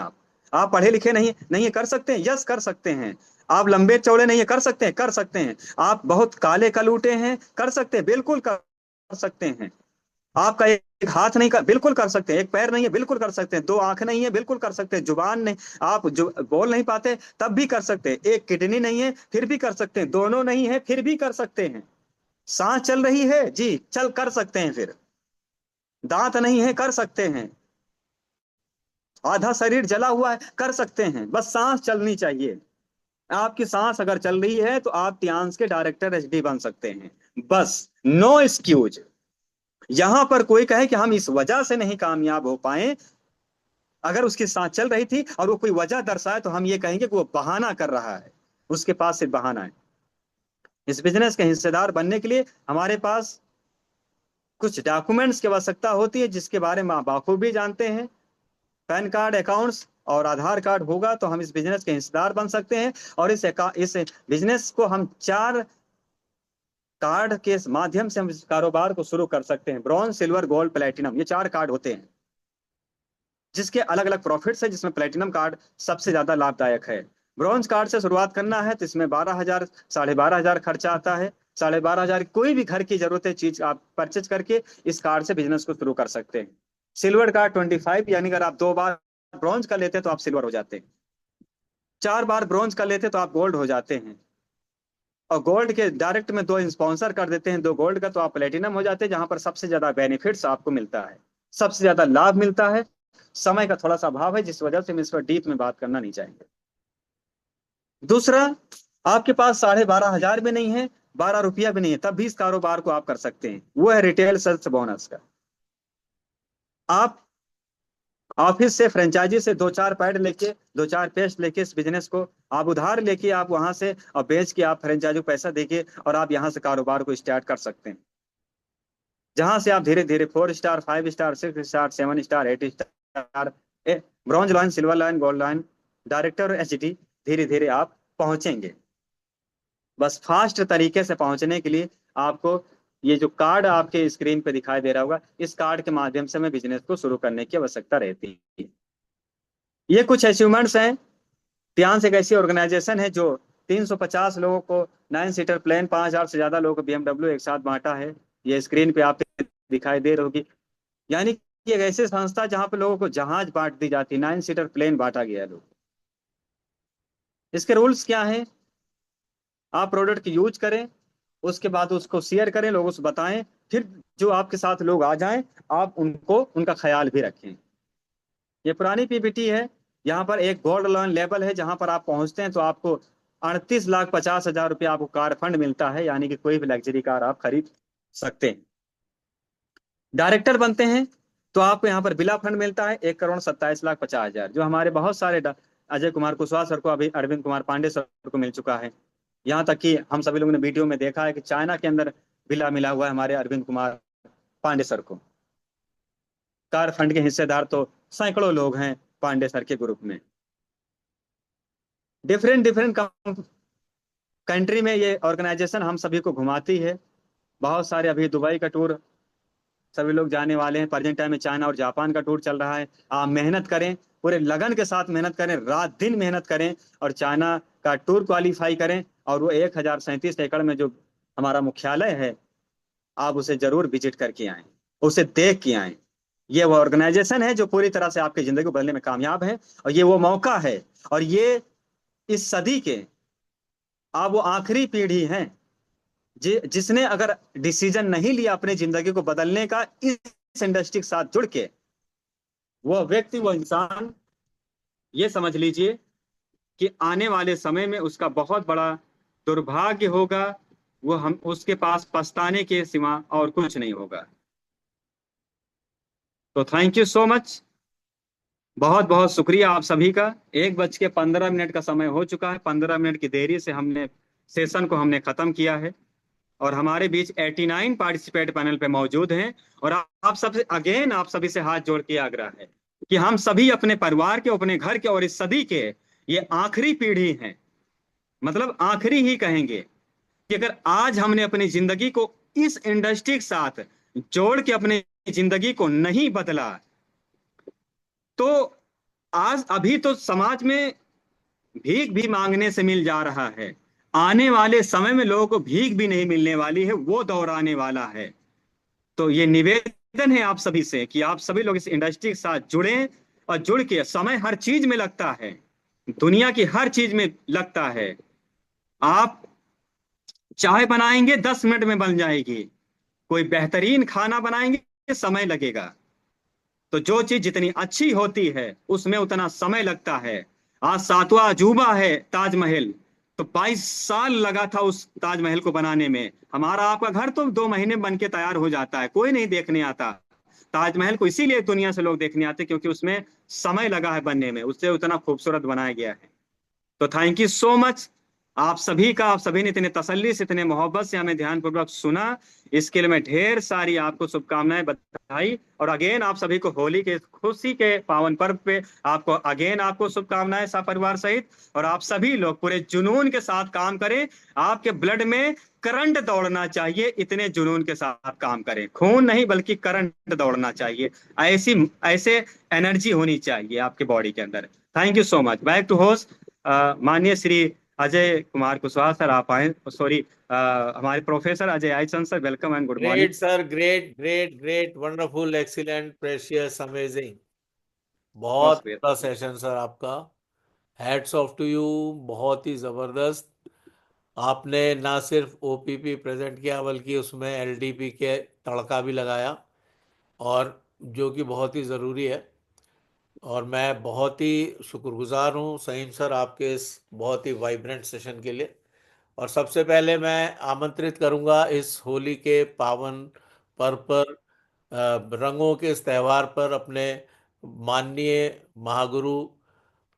आप पढ़े लिखे नहीं नहीं है, कर सकते हैं, यस कर सकते हैं। आप लंबे चौड़े नहीं है, कर सकते हैं, कर सकते हैं। आप बहुत काले कलूटे हैं, कर सकते हैं, बिल्कुल कर सकते हैं। आपका एक हाथ नहीं, कर बिल्कुल कर सकते हैं। एक पैर नहीं है, बिल्कुल कर सकते हैं। दो आंख नहीं है, बिल्कुल कर सकते हैं। जुबान नहीं, आप जो बोल नहीं पाते तब भी कर सकते हैं। एक किडनी नहीं है फिर भी कर सकते हैं। दोनों नहीं है फिर भी कर सकते हैं। सांस चल रही है जी, चल कर सकते हैं फिर। दांत नहीं है, कर सकते हैं। आधा शरीर जला हुआ है, कर सकते हैं, बस सांस चलनी चाहिए। आपकी सांस अगर चल रही है तो आप टियान्स के डायरेक्टर एचडी बन सकते हैं। बस, नो एक्सक्यूज। यहां पर कोई कहे कि हम इस वजह से नहीं कामयाब हो पाए, अगर उसकी सांस चल रही थी और वो कोई वजह दर्शाए तो हम ये कहेंगे कि वो बहाना कर रहा है, उसके पास सिर्फ बहाना है। इस बिजनेस के हिस्सेदार बनने के लिए हमारे पास कुछ डॉक्यूमेंट्स की आवश्यकता होती है, जिसके बारे में आप बाखूबी जानते हैं। पैन कार्ड, अकाउंट्स और आधार कार्ड होगा तो हम इस बिजनेस के हिस्सेदार बन सकते हैं। और इस बिजनेस को हम 4 कार्ड के माध्यम से हम इस कारोबार को शुरू कर सकते हैं। ब्रॉन्ज, सिल्वर, गोल्ड, प्लेटिनम, ये 4 कार्ड होते हैं, जिसके अलग अलग प्रॉफिट्स है, जिसमें प्लेटिनम कार्ड सबसे ज्यादा लाभदायक है। ब्रॉन्ज कार्ड से शुरुआत करना है तो इसमें 12,000, 12,500 खर्चा आता है। 12,500 कोई भी घर की जरूरत है चीज आप परचेज करके इस कार्ड से बिजनेस को शुरू कर सकते हैं। सिल्वर कार्ड 25, यानी अगर आप 2 बार ब्रॉन्ज का लेते हैं तो आप सिल्वर हो जाते हैं, 4 बार ब्रॉन्ज का लेते हैं तो आप गोल्ड हो जाते हैं। और गोल्ड के डायरेक्ट में 2 स्पॉन्सर कर देते हैं 2 गोल्ड का, तो आप प्लेटिनम हो जाते हैं, जहां पर सबसे ज्यादा बेनिफिट्स आपको मिलता है, सबसे ज्यादा लाभ मिलता है। समय का थोड़ा सा अभाव है जिस वजह से हम इस पर डीप में बात करना नहीं चाहेंगे। दूसरा, आपके पास 12,500 भी नहीं है, 12 रुपया भी नहीं है, तब भी इस कारोबार को आप कर सकते हैं। वो है रिटेल सेल्स बोनस का। आप ऑफिस से फ्रेंचाइजी से दो चार पैड लेके, दो चार पेस्ट लेके इस बिजनेस को आप उधार लेके आप वहां से और बेच के आप फ्रेंचाइजी को पैसा देके और आप यहाँ से कारोबार को स्टार्ट कर सकते हैं, जहां से आप धीरे धीरे 4 star, 5 star, 6 star, 7 star, 8 star, bronze line, silver line, gold line, director और एचडी धीरे धीरे आप पहुंचेंगे। बस फास्ट तरीके से पहुंचने के लिए आपको ये जो कार्ड आपके स्क्रीन पे दिखाई दे रहा होगा, इस कार्ड के माध्यम से हमें बिजनेस को शुरू करने की आवश्यकता रहती है। ये कुछ अचीवमेंट्स हैं। ध्यान से, एक ऐसी ऑर्गेनाइजेशन है जो 350 लोगों को 9 सीटर प्लेन, 5,000 से ज्यादा लोगों को बीएमडब्ल्यू एक साथ बांटा है। ये स्क्रीन पे आपको दिखाई दे रही होगी। यानी कि एक ऐसी संस्था जहां पे लोगों को जहाज बांट दी जाती है, 9 सीटर प्लेन बांटा गया है लोग। इसके रूल्स क्या हैं? आप प्रोडक्ट यूज करें, उसके बाद उसको शेयर करें, लोगों से बताएं, फिर जो आपके साथ लोग आ जाएं, आप उनको उनका ख्याल भी रखें। ये पुरानी पीपीटी है। यहाँ पर एक गोल्ड लोन लेवल है, जहां पर आप पहुंचते हैं तो आपको 38,50,000 रुपया आपको कार फंड मिलता है, यानी कि कोई भी लग्जरी कार आप खरीद सकते हैं। डायरेक्टर बनते हैं तो आपको यहाँ पर बिला फंड मिलता है 1,27,50,000, जो हमारे बहुत सारे अजय कुमार कुशवाहा सर को, अभी अरविंद कुमार पांडे सर को मिल चुका है। यहाँ तक कि हम सभी लोगों ने वीडियो में देखा है कि चाइना के अंदर बिला मिला हुआ है हमारे अरविंद कुमार पांडे सर को। कार फंड के हिस्सेदार तो सैकड़ों लोग हैं पांडे सर के ग्रुप में। डिफरेंट डिफरेंट कंट्री में ये ऑर्गेनाइजेशन हम सभी को घुमाती है। बहुत सारे, अभी दुबई का टूर सभी लोग जाने वाले हैं। प्रेजेंट टाइम में चाइना और जापान का टूर चल रहा है। आप मेहनत करें, पूरे लगन के साथ मेहनत करें, रात दिन मेहनत करें और चाइना का टूर क्वालिफाई करें। और वो 1,037 एकड़ में जो हमारा मुख्यालय है, आप उसे जरूर विजिट करके आए, उसे देख के आए। ये वो ऑर्गेनाइजेशन है जो पूरी तरह से आपकी जिंदगी को बदलने में कामयाब है, और ये वो मौका है, और ये इस सदी के आप वो आखिरी पीढ़ी हैं जिसने अगर डिसीजन नहीं लिया अपनी जिंदगी को बदलने का इस इंडस्ट्री के साथ जुड़ के, वो व्यक्ति, वो इंसान, ये समझ लीजिए कि आने वाले समय में उसका बहुत बड़ा दुर्भाग्य होगा। वो हम उसके पास पछताने के सिवा और कुछ नहीं होगा। तो थैंक यू सो मच। बहुत बहुत शुक्रिया आप सभी का। 1:15 का समय हो चुका है। 15 मिनट की देरी से हमने सेशन को हमने खत्म किया है, और हमारे बीच 89 पार्टिसिपेट पैनल पे मौजूद हैं। और आप सबसे अगेन, आप सभी से हाथ जोड़ के आग्रह है कि हम सभी अपने परिवार के, अपने घर के और इस सदी के ये आखिरी पीढ़ी हैं, मतलब आखिरी ही कहेंगे, कि अगर आज हमने अपनी जिंदगी को इस इंडस्ट्री के साथ जोड़ के अपनी जिंदगी को नहीं बदला, तो आज अभी तो समाज में भीख भी मांगने से मिल जा रहा है। आने वाले समय में लोगों को भीख भी नहीं मिलने वाली है, वो दौर आने वाला है। तो ये निवेदन है आप सभी से कि आप सभी लोग इस इंडस्ट्री के साथ जुड़ें, और जुड़ के, समय हर चीज में लगता है, दुनिया की हर चीज में लगता है। आप चाय बनाएंगे 10 मिनट में बन जाएगी, कोई बेहतरीन खाना बनाएंगे समय लगेगा। तो जो चीज जितनी अच्छी होती है उसमें उतना समय लगता है। आज सातवां अजूबा है ताजमहल, तो 22 साल लगा था उस ताजमहल को बनाने में। हमारा आपका घर तो 2 महीने में बन के तैयार हो जाता है, कोई नहीं देखने आता। ताजमहल को इसीलिए दुनिया से लोग देखने आते, क्योंकि उसमें समय लगा है बनने में, उससे उतना खूबसूरत बनाया गया है। तो थैंक यू सो मच आप सभी का। आप सभी ने इतने तसल्ली से, इतने मोहब्बत से हमें ध्यानपूर्वक सुना, इसके लिए मैं ढेर सारी आपको शुभकामनाएं, बधाई। और अगेन आप सभी को होली के खुशी के पावन पर्व पे आपको अगेन आपको शुभकामनाएं सपरिवार सहित। और आप सभी लोग पूरे जुनून के साथ काम करें। आपके ब्लड में करंट दौड़ना चाहिए, इतने जुनून के साथ काम करें। खून नहीं बल्कि करंट दौड़ना चाहिए। ऐसी ऐसे एनर्जी होनी चाहिए आपके बॉडी के अंदर। Thank you so much. Back to host माननीय श्री अजय कुमार कुशवाहा सर, आप आए। सॉरी, हमारे professor Ajay I Chand sir, welcome and good morning. Great sir, great great great, wonderful, excellent, precious, amazing. बहुत मोस्ट वेल। अच्छा सेशन सर आपका। Hats off to you. बहुत ही जबरदस्त। आपने ना सिर्फ ओपीपी प्रेजेंट किया बल्कि उसमें एलडीपी के तड़का भी लगाया, और जो कि बहुत ही ज़रूरी है। और मैं बहुत ही शुक्रगुजार हूँ सहीम सर आपके इस बहुत ही वाइब्रेंट सेशन के लिए। और सबसे पहले मैं आमंत्रित करूंगा इस होली के पावन पर्व पर, रंगों के इस त्यौहार पर अपने माननीय महागुरु,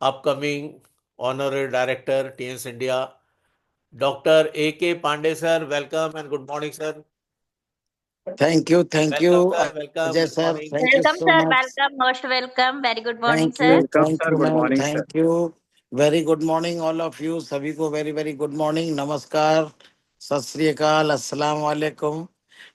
upcoming honorary director TS India, doctor A K Pande sir, welcome and good morning sir. Thank you, welcome sir, welcome, Ajay good sir. Morning. Thank you Welcome, so sir. much. Welcome. Most welcome. Very good morning, Thank sir. you, welcome thank sir, you, good ma'am. Morning sir. Thank you. Very good morning, all of you. सभी को very very good morning. नमस्कार, सत श्री अकाल, अस्सलाम वालेकुम।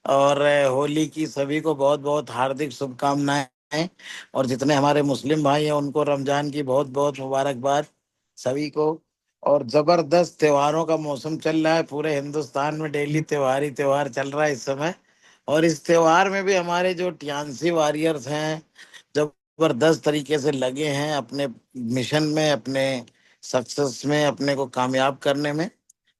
और होली की सभी को बहुत बहुत हार्दिक शुभकामनाएं। और जितने हमारे मुस्लिम भाई हैं उनको रमजान की बहुत बहुत मुबारकबाद सभी को। और जबरदस्त त्योहारों का मौसम चल रहा है पूरे हिंदुस्तान में, डेली त्योहार ही त्योहार चल रहा है इस समय। और इस त्योहार में भी हमारे जो टियांसी वॉरियर्स हैं जबरदस्त तरीके से लगे हैं अपने मिशन में, अपने सक्सेस में, अपने को कामयाब करने में।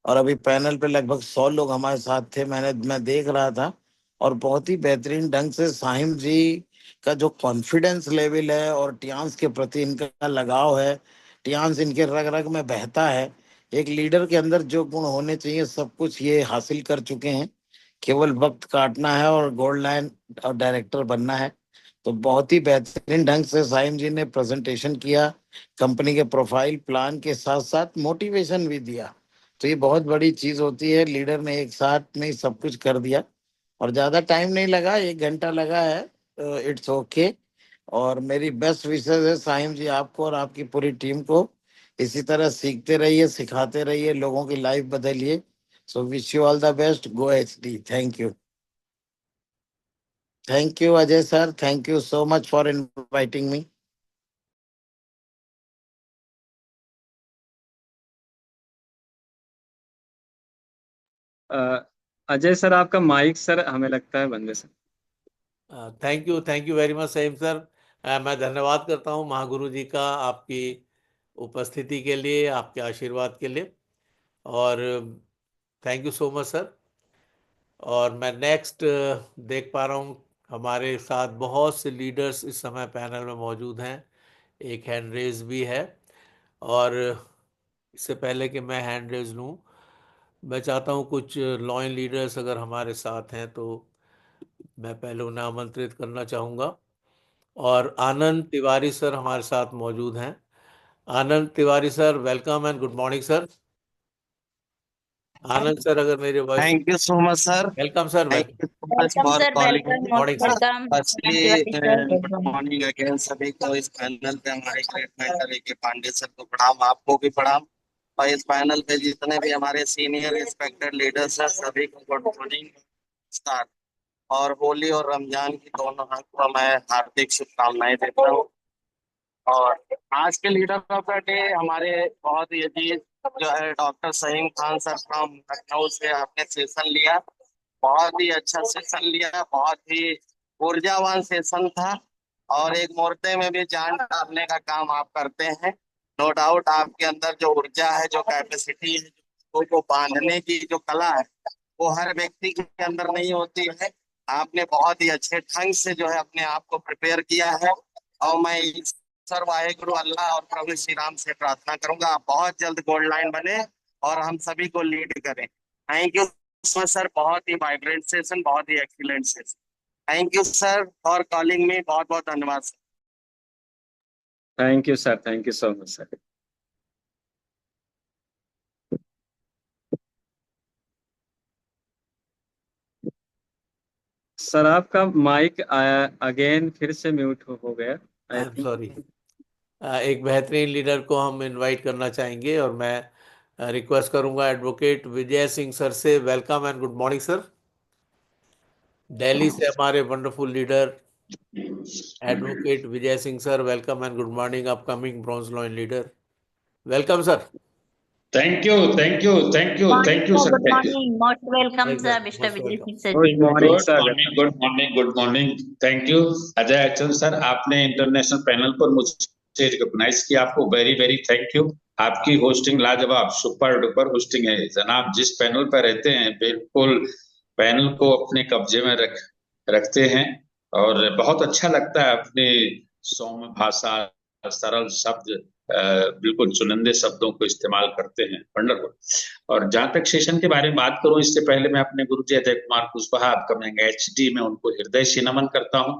और अभी पैनल पे लगभग 100 लोग हमारे साथ थे, मैं देख रहा था। और बहुत ही बेहतरीन ढंग से साहिम जी का जो कॉन्फिडेंस लेवल है और टियांस के प्रति इनका लगाव है, टियांस इनके रग रग में बहता है। एक लीडर के अंदर जो गुण होने चाहिए सब कुछ ये हासिल कर चुके हैं। केवल वक्त काटना है और गोल्ड लाइन और डायरेक्टर बनना है। तो बहुत ही बेहतरीन ढंग से साइम जी ने प्रेजेंटेशन किया, कंपनी के प्रोफाइल प्लान के साथ साथ मोटिवेशन भी दिया। तो ये बहुत बड़ी चीज होती है, लीडर ने एक साथ में ही सब कुछ कर दिया। और ज्यादा टाइम नहीं लगा, 1 घंटा लगा है। It's okay. और मेरी बेस्ट विशेष है साहिम जी आपको और आपकी पूरी टीम को। इसी तरह सीखते रहिए, सिखाते रहिए, लोगों की लाइफ बदलिए। So wish you all the best. Go HD. Thank you. Thank you Ajay sir, thank you so much for inviting me. Ajay sir, आपका माइक सर हमें लगता है बंद है सर। Thank you very much Saheem sir. मैं धन्यवाद करता हूँ महागुरु जी का आपकी उपस्थिति के लिए, आपके आशीर्वाद के लिए। और thank you so much sir. और मैं नेक्स्ट देख पा रहा हूँ हमारे साथ बहुत से लीडर्स इस समय पैनल में मौजूद हैं। एक हैंड रेज भी है। और इससे पहले कि मैं हैंड रेज लूँ, मैं चाहता हूँ कुछ लॉइन लीडर्स अगर हमारे साथ हैं तो मैं पहले उन्हें आमंत्रित करना चाहूँगा। और आनंद तिवारी सर हमारे साथ मौजूद हैं। Anand Tiwari sir, welcome and good morning sir. Anand sir, अगर मेरी voice. Thank you so much sir. Welcome sir, thank welcome. You so much Welcome, for sir. Calling Welcome. Me. Most morning sir. welcome. Firstly Tiwari sir. Good morning again सभी को। इस panel पे हमारे great mentor के Pande sir को प्रणाम, आपको भी प्रणाम। और इस पैनल पे जितने भी हमारे सीनियर रिस्पेक्टेड लीडर्स हैं सभी को गुड मॉर्निंग स्टार। और होली और रमजान की दोनों को मैं हार्दिक शुभकामनाएं देता हूँ। और आज के लीडर ऑफ द डे हमारे बहुत ही अजीज जो है doctor Saheem Khan sir from Lucknow से आपने सेशन लिया। बहुत ही अच्छा सेशन लिया, बहुत ही ऊर्जावान सेशन था। और एक मुर्दे में भी जान डालने का काम आप करते हैं। नो डाउट आपके अंदर जो ऊर्जा है, जो कैपेसिटी है, को बांधने की जो कला है, वो हर व्यक्ति के अंदर नहीं होती है। आपने बहुत ही अच्छे ढंग से जो है अपने आप को प्रिपेयर किया है। और मैं सर वाहेगुरु अल्लाह और प्रभु श्री राम से प्रार्थना करूंगा आप बहुत जल्द गोल्ड लाइन बने और हम सभी को लीड करें। थैंक यू सर, बहुत ही वाइब्रेंट सेशन, बहुत ही excellent session. Thank you sir for calling me. बहुत बहुत धन्यवाद सर। Thank you sir, thank you so much sir. Sir आपका माइक अगेन फिर से म्यूट हो गया I I am think. Sorry. एक बेहतरीन लीडर को हम इनवाइट करना चाहेंगे और मैं रिक्वेस्ट करूंगा एडवोकेट विजय सिंह सर से। Welcome and good morning sir. Delhi से हमारे wonderful leader advocate Vijay Singh sir, welcome and good morning, upcoming bronze lion leader. Welcome sir. Thank you, thank you, thank you, Morning, thank you sir. Sir, Good thank you. morning. Most welcome, sir. Welcome, Mr. Most Vijay welcome. Singh sir. Good morning good sir, morning, good morning, good morning. Thank you Ajay अचल sir, आपने international panel पर मुझे recognise किया, आपको very very thank you. आपकी hosting लाजवाब, super duper hosting है जनाब। जिस पैनल पर रहते हैं बिल्कुल पैनल को अपने कब्जे में रखते हैं। और बहुत अच्छा लगता है अपनी सौम्य भाषा, सरल शब्द, बिल्कुल चुनिंदे शब्दों को इस्तेमाल करते हैं। वंडरफुल। और जहां तक सेशन के बारे में बात करूं, इससे पहले मैं अपने गुरु जी अजय कुमार कुशवाहा अपकमिंग एचडी में उनको हृदय से नमन करता हूं।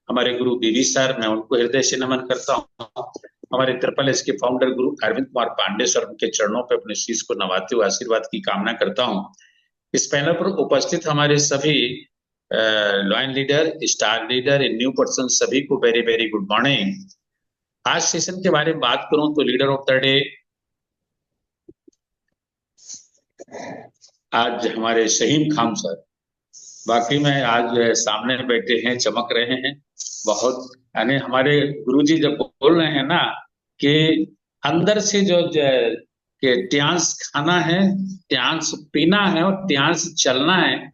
हमारे गुरु बीवी सर, मैं उनको हृदय से नमन करता हूँ। हमारे ट्रिपल एस के फाउंडर गुरु अरविंद कुमार पांडे सर, उनके चरणों पे अपने शीश को नवाते हुए आशीर्वाद की कामना करता हूँ। इस पैनल पर उपस्थित हमारे सभी lion leader, star leader, new person, सभी को वेरी वेरी गुड मॉर्निंग। आज सेशन के बारे में बात करूं तो लीडर ऑफ द डे आज हमारे शहीन खान सर, वाकई में आज सामने बैठे हैं, चमक रहे हैं बहुत। यानी हमारे गुरुजी जब बोल रहे हैं ना कि अंदर से जो कि ट्यांस खाना है, ट्यांस पीना है और ट्यांस चलना है,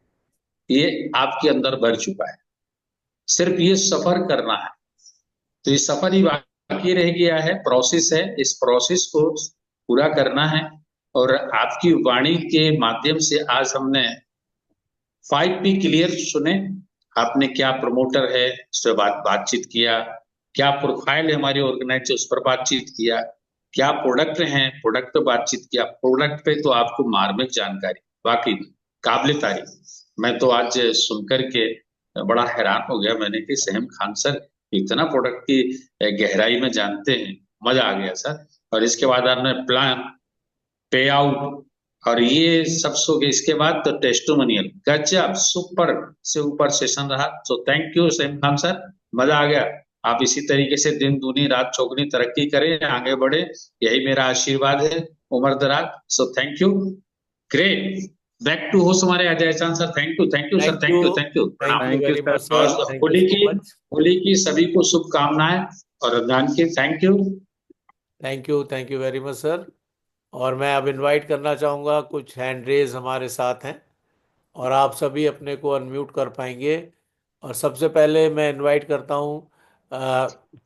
ये आपके अंदर भर चुका है। सिर्फ ये सफर करना है, तो ये सफर ही बाकी रह गया है, प्रोसेस है। इस प्रोसेस को पूरा करना है। और आपकी वाणी के माध्यम से आज हमने 5P क्लियर सुने। आपने क्या प्रमोटर है उस पर बातचीत किया, क्या प्रोफाइल है हमारी ऑर्गेनाइज उस पर बातचीत किया, क्या प्रोडक्ट हैं प्रोडक्ट पे बातचीत किया। प्रोडक्ट पे तो आपको मार्मिक जानकारी, वाकई काबिल तारीफ। मैं तो आज सुनकर के बड़ा हैरान हो गया मैंने कि सहीम खान सर इतना प्रोडक्ट की गहराई में जानते हैं, मजा आ गया सर। और इसके बाद आपने प्लान, पे आउट और ये सब सो गए। इसके बाद तो टेस्टोमोनियल, गजब, सुपर से ऊपर सेशन रहा। So thank you Saheem Khan sir, मजा आ गया। आप इसी तरीके से दिन दूनी रात चौगुनी तरक्की करें, आगे बढ़े, यही मेरा आशीर्वाद है, उम्र दराज। So thank you, great. Back to host हमारे Ajay Chand sir. Thank you sir, thank you thank you very much और sir, thank you so much. Holi की सभी को शुभकामनाएं और रमजान की। Thank you very much sir. और मैं अब इनवाइट करना चाहूँगा, कुछ हैंड रेज हमारे साथ हैं और आप सभी अपने को अनम्यूट कर पाएंगे। और सबसे पहले मैं इनवाइट करता हूँ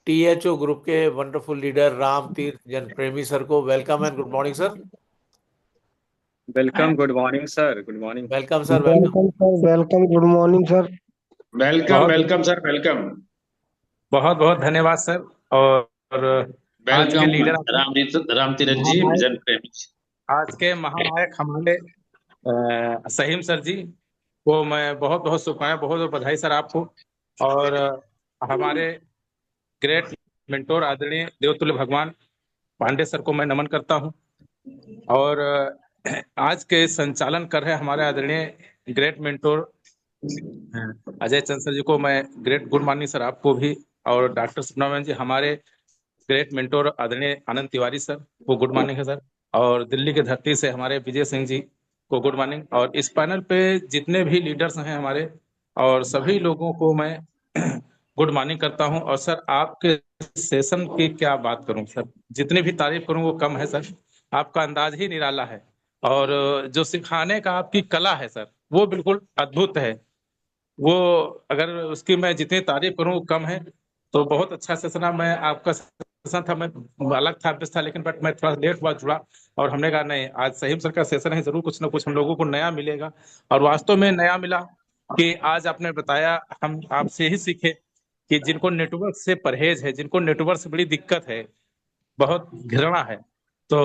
THO ग्रुप के वंडरफुल लीडर राम तीर्थ जन प्रेमी सर को। Welcome and good morning sir. Welcome, good morning sir, good morning. Welcome sir, welcome. Welcome sir, welcome, good morning sir. Welcome welcome sir, welcome बहुत बहुत धन्यवाद सर। और आज के लीडर, राम तीरथ जी, जन प्रेमी। आज के महानायक हमारे सहीम सर जी को मैं बहुत बहुत शुभकामनाएं, बहुत बहुत बधाई सर आपको। और हमारे ग्रेट मेंटोर आदरणीय देवतुल्य भगवान पांडे सर को मैं नमन करता हूं। और आज के संचालन कर रहे हमारे आदरणीय great mentor Ajay Chand sir जी को मैं ग्रेट गुड मॉर्निंग सर आपको भी। और डॉक्टर सुब्रमण्यम जी, हमारे ग्रेट मेंटोर आदरणीय आनंद तिवारी सर को गुड मॉर्निंग है सर। और दिल्ली की धरती से हमारे विजय सिंह जी को गुड मॉर्निंग। और इस पैनल पे जितने भी लीडर्स हैं हमारे, और सभी लोगों को मैं गुड मॉर्निंग करता हूं। और सर, आपके सेशन की क्या बात करूं सर, जितनी भी तारीफ करूं वो कम है सर। आपका अंदाज ही निराला है और जो सिखाने का आपकी कला है सर, वो बिल्कुल अद्भुत है। वो अगर उसकी मैं जितनी तारीफ करूं वो कम है। तो बहुत अच्छा सेशन, मैं आपका सेशन था, मैं अलग था, व्यस्त था, लेकिन बट मैं थोड़ा लेट हुआ जुड़ा। और हमने कहा नहीं, आज सहीम सर का सेशन है, जरूर कुछ ना कुछ हम लोगों को नया मिलेगा। और वास्तव में नया मिला कि आज आपने बताया, हम आपसे ही सीखे कि जिनको नेटवर्क से परहेज है, जिनको नेटवर्क से बड़ी दिक्कत है, बहुत घृणा है, तो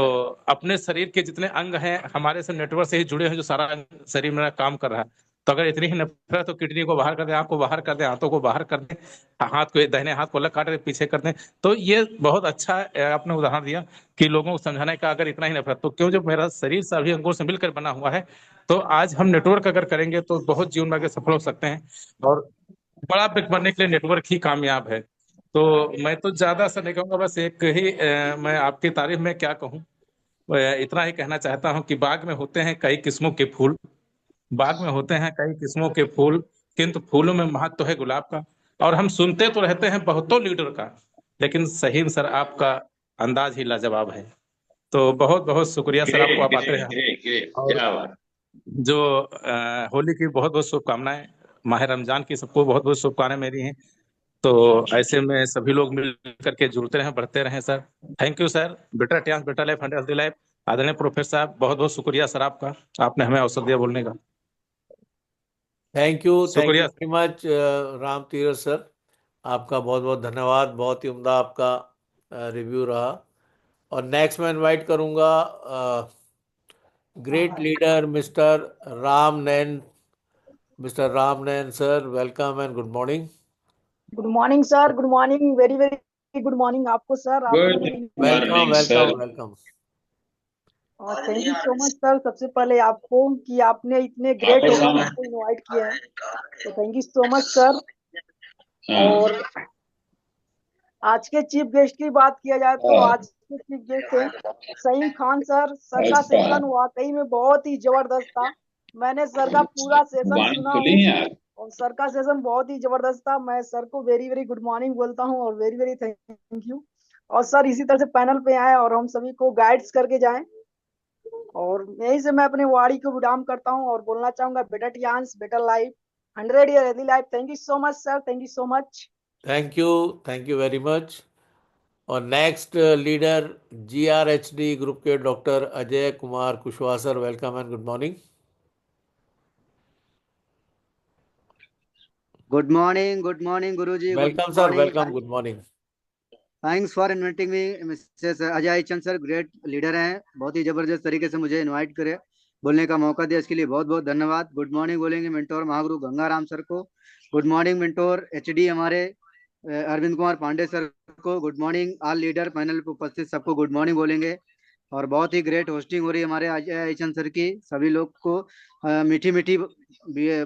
अपने शरीर के जितने अंग हैं हमारे से नेटवर्क से ही जुड़े हैं, जो सारा शरीर मेरा काम कर रहा है। तो अगर इतनी ही नफरत तो किडनी को बाहर कर दे, आंख को बाहर कर दे, हाथों को बाहर कर दे, हाथ को, दाहिने हाथ को अलग काट दे, पीछे कर दे। तो ये बहुत अच्छा आपने उदाहरण दिया कि लोगों को समझाने का, अगर इतना ही नफरत तो क्यों, जब मेरा शरीर सभी अंगों से मिलकर बना हुआ है, तो आज हम नेटवर्क अगर करेंगे तो बहुत जीवन में आगे सफल हो सकते हैं। और बड़ा बनने के लिए नेटवर्क ही कामयाब है। तो मैं तो ज्यादा सा नहीं कहूंगा, बस एक ही मैं आपकी तारीफ में क्या कहूँ, इतना ही कहना चाहता हूँ कि बाग में होते हैं कई किस्मों के फूल, बाग में होते हैं कई किस्मों के फूल, किंतु फूलों में महत्व है गुलाब का। और हम सुनते तो रहते हैं बहुतों लीडर का, लेकिन सहीम सर आपका अंदाज ही लाजवाब है। तो बहुत बहुत शुक्रिया सर, आपको आप आते रहे। और जो होली की बहुत बहुत शुभकामनाएं, माह रमजान की सबको बहुत बहुत शुभकामनाएं मेरी हैं। तो ऐसे में सभी लोग मिल करके जुड़ते रहें, बढ़ते रहें sir. Thank you sir. Better tense, better life, healthy life. आदरणीय प्रोफेसर साहब, बहुत बहुत शुक्रिया सर आपका, आपने हमें अवसर दिया बोलने का। थैंक यू शुक्रिया। Very much Ram Tirath sir, आपका बहुत बहुत धन्यवाद। बहुत ही उम्दा आपका रिव्यू रहा। और नेक्स्ट मैं इनवाइट करूंगा great leader Ram Nain mister Ram Nain sir. Welcome and good morning. Good morning sir, good morning, very very good morning आपको सर, आपको गुड मेरी welcome morning welcome sir. Welcome. और thank you so much sir, सबसे पहले आपको कि आपने इतने ग्रेट आपको होस्ट सामने हमको इनवाइट किया है, तो thank you so much sir. हाँ, और आज के चीफ गेस्ट की बात किया जाए तो हाँ, आज के चीफ गेस्ट हैं सईम खान सर। सर का अच्छा, सेशन वाकई में बहुत ही जबरदस्त था। मैंने सर का पूरा सेशन वाणी सुना खुली हूँ है आप? और सर का सेशन बहुत ही जबरदस्त था। मैं सर को वेरी वेरी गुड मॉर्निंग बोलता हूँ और वेरी वेरी थैंक यू। और सर इसी तरह से पैनल पे आए और हम सभी को गाइड्स करके जाएं। और यहीं से मैं अपने वाणी को विराम करता हूँ और बोलना चाहूंगा बेटर टियान्स better life, 100 year healthy life. Thank you so much sir, thank you so much. Thank you very much. और नेक्स्ट लीडर GRHD ग्रुप के doctor Ajay Kumar Kushwaha sir, welcome and good morning. Good morning, Guruji. Good welcome sir, morning. Welcome, good morning. Thanks for inviting me, Mrs. Ajay Chand sir, great leader हैं। बहुत ही जबरदस्त तरीके से मुझे invite करे, बोलने का मौका दिया, इसके लिए बहुत बहुत धन्यवाद। गुड मॉर्निंग बोलेंगे मेंटोर महागुरु गंगाराम सर को। गुड मॉर्निंग मेंटोर HD हमारे अरविंद कुमार पांडे सर को। Good morning all leader panel पर उपस्थित सबको गुड मॉर्निंग बोलेंगे। और बहुत ही ग्रेट होस्टिंग हो रही है हमारे अजय चंद सर की। सभी लोग को मीठी मीठी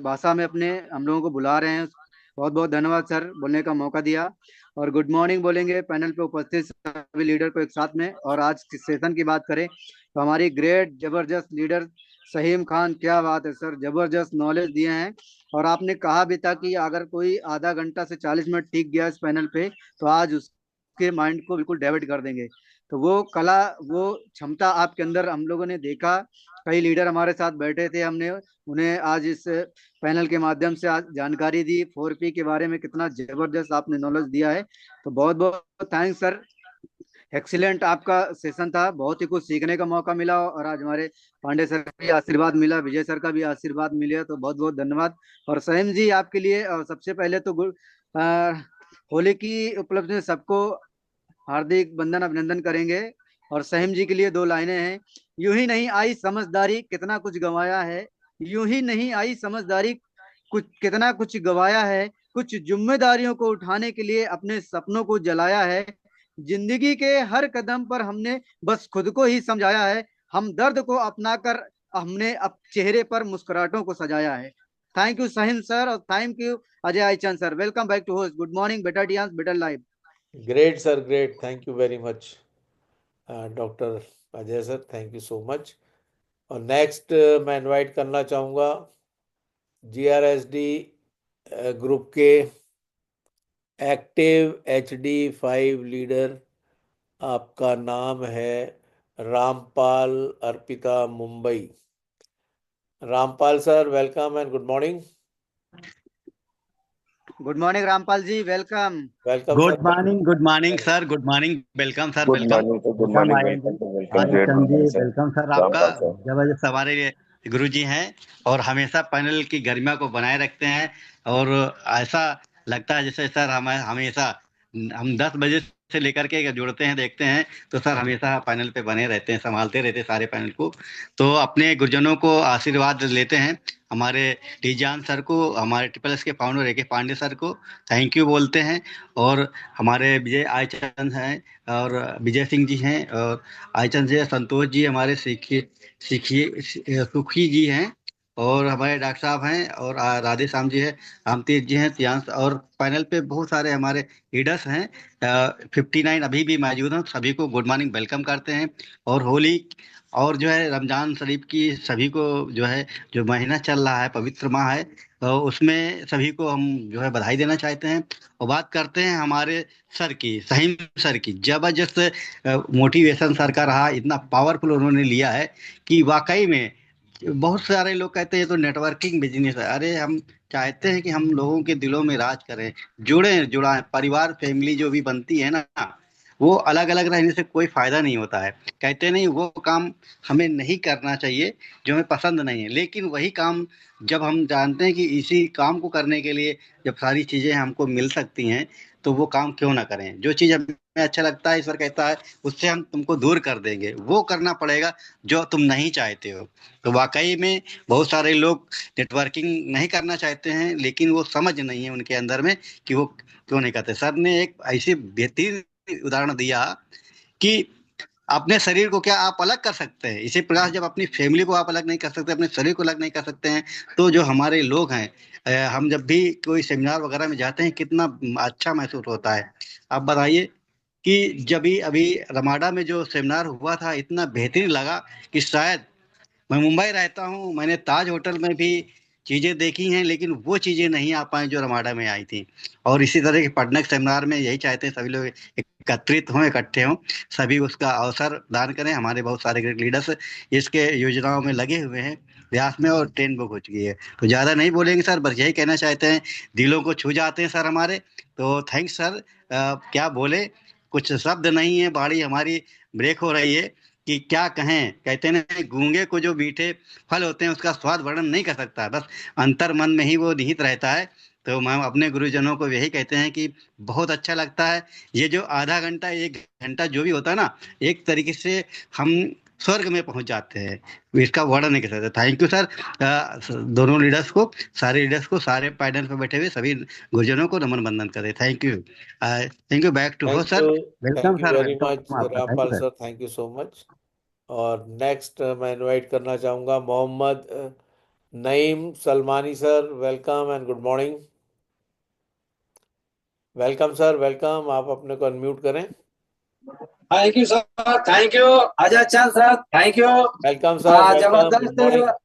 भाषा में अपने हम लोगों को बुला रहे हैं। बहुत बहुत धन्यवाद सर, बोलने का मौका दिया। और गुड मॉर्निंग बोलेंगे पैनल पे उपस्थित सभी लीडर को एक साथ में। और आज की सेशन की बात करें तो हमारी ग्रेट जबरदस्त लीडर सहीम खान, क्या बात है सर, जबरदस्त नॉलेज दिए हैं। और आपने कहा भी था कि अगर कोई आधा घंटा से 40 मिनट टिक गया इस पैनल पे तो आज उसके माइंड को बिल्कुल डाइवर्ट कर देंगे। तो वो कला, वो क्षमता आपके अंदर हम लोगों ने देखा। कई लीडर हमारे साथ बैठे थे, हमने उन्हें आज इस पैनल के माध्यम से आज जानकारी दी 4P के बारे में। कितना जबरदस्त आपने नॉलेज दिया है, तो बहुत बहुत थैंक्स सर। एक्सीलेंट आपका सेशन था, बहुत ही कुछ सीखने का मौका मिला। और आज हमारे पांडे सर का भी आशीर्वाद मिला, विजय सर का भी आशीर्वाद मिला, तो बहुत बहुत धन्यवाद। और सहीम जी आपके लिए सबसे पहले तो होली की उपलब्धि में सबको हार्दिक बंधन अभिनंदन करेंगे। और सहीम जी के लिए दो लाइनें हैं। यूं ही नहीं आई समझदारी, कितना कुछ गंवाया है। यूं ही नहीं आई समझदारी, कुछ कितना कुछ गंवाया है। कुछ जिम्मेदारियों को उठाने के लिए अपने सपनों को जलाया है। जिंदगी के हर कदम पर हमने बस खुद को ही समझाया है। हम दर्द को अपनाकर हमने अब चेहरे पर मुस्कुराहटों को सजाया है। थैंक यू सहीम सर, और थैंक यू अजय आईचंद sir. Welcome back to host. Good morning, better डियांस better life. Great sir, great, thank you very much doctor Ajay sir, thank you so much. और नेक्स्ट मैं इनवाइट करना चाहूँगा GRHD ग्रुप के active HD5 leader, आपका नाम है Rampal Arpita Mumbai. Rampal sir, welcome and good morning. Good morning Rampal ji, welcome. Welcome sir. Good morning sir, good morning, welcome sir, good welcome. Morning sir, good welcome morning, Aryan ji, welcome sir, welcome, Aryan great Chand ji, morning sir. Welcome sir आपका। Rampal sir. जबरदस्त हमारे गुरु जी हैं और हमेशा panel की गरिमा को बनाए रखते हैं। और ऐसा लगता है जैसे सर हम हमेशा हम 10 बजे से लेकर के जुड़ते हैं, देखते हैं तो सर हमेशा पैनल पे बने रहते हैं, संभालते रहते हैं सारे पैनल को। तो अपने गुरुजनों को आशीर्वाद लेते हैं। हमारे टीजान सर को, हमारे TSS के फाउंडर AK पांडे सर को थैंक यू बोलते हैं। और हमारे विजय आईचंद हैं और विजय सिंह जी हैं, और आईचंद जी, संतोष जी हमारे सीखिए सीखिए सुखी जी हैं, और हमारे डॉक्टर साहब हैं, और राधे श्याम जी है, रामतीर्थ जी हैं, सियांश, और पैनल पे बहुत सारे हमारे लीडर्स हैं। 59 अभी भी मौजूद हैं, सभी को गुड मॉर्निंग वेलकम करते हैं। और होली और जो है रमजान शरीफ की सभी को जो है, जो महीना चल रहा है, पवित्र माह है, तो उसमें सभी को हम जो है बधाई देना चाहते हैं। और बात करते हैं हमारे सर की, सहीम सर की। जबरदस्त मोटिवेशन सर का रहा, इतना पावरफुल उन्होंने लिया है कि वाकई में बहुत सारे लोग कहते हैं तो नेटवर्किंग बिजनेस है। अरे हम चाहते हैं कि हम लोगों के दिलों में राज करें, जुड़ाएं। परिवार फैमिली जो भी बनती है ना, वो अलग अलग रहने से कोई फायदा नहीं होता है। कहते नहीं वो काम हमें नहीं करना चाहिए जो हमें पसंद नहीं है, लेकिन वही काम जब हम जानते हैं कि इसी काम को करने के लिए जब सारी चीजें हमको मिल सकती हैं, तो वो काम क्यों ना करें। जो चीज हमें अच्छा लगता है, ईश्वर कहता है उससे हम तुमको दूर कर देंगे, वो करना पड़ेगा जो तुम नहीं चाहते हो। तो वाकई में बहुत सारे लोग नेटवर्किंग नहीं करना चाहते हैं, लेकिन वो समझ नहीं है उनके अंदर में कि वो क्यों नहीं करते। सर ने एक ऐसी बेहतरीन उदाहरण दिया कि अपने शरीर को क्या आप अलग कर सकते हैं, इसी प्रकार जब अपनी फैमिली को आप अलग नहीं कर सकते, अपने शरीर को अलग नहीं कर सकते हैं, तो जो हमारे लोग हैं, हम जब भी कोई सेमिनार वगैरह में जाते हैं कितना अच्छा महसूस होता है। आप बताइए कि जब भी अभी रमाडा में जो सेमिनार हुआ था इतना बेहतरीन लगा कि शायद, मैं मुंबई रहता हूँ, मैंने ताज होटल में भी चीजें देखी हैं, लेकिन वो चीजें नहीं आ पाई जो रमाडा में आई थी। और इसी तरह के पटना के सेमिनार में यही चाहते हैं सभी लोग एकत्रित हों, इकट्ठे हों, सभी उसका अवसर दान करें। हमारे बहुत सारे ग्रेट लीडर्स इसके योजनाओं में लगे हुए हैं व्यास में, और ट्रेन बुक हो चुकी है। तो ज्यादा नहीं बोलेंगे सर, बस यही कहना चाहते हैं, दिलों को छू जाते हैं सर हमारे। तो थैंक्स सर। क्या बोले, कुछ शब्द नहीं है, बाड़ी हमारी ब्रेक हो रही है कि क्या कहें। कहते हैं ना, गूंगे को जो मीठे फल होते हैं उसका स्वाद वर्णन नहीं कर सकता, बस अंतर मन में ही वो निहित रहता है। तो मैं अपने गुरुजनों को यही कहते हैं कि बहुत अच्छा लगता है ये जो आधा घंटा 1 घंटा जो भी होता है ना, एक तरीके से हम स्वर्ग में पहुंच जाते हैं, इसका वर्णन नहीं कर सकते। Thank you sir. दोनों लीडर्स को, सारे लीडर्स को, सारे पैनल पर बैठे हुए सभी गुरुजनों को नमन बंदन करें। Thank you. Thank you. Back to हो thank sir. You. Welcome thank you sir, very welcome much आपका। Thank Rampal you sir. Sir, thank you so much. और नेक्स्ट मैं इनवाइट करना चाहूँगा Mohammad Naeem Salmani sir. Welcome and good morning. Welcome sir, welcome. आप अपने को unmute करें। Thank you sir, thank you Ajay Chand sir, thank you. Welcome sir, welcome, good morning. जबरदस्त।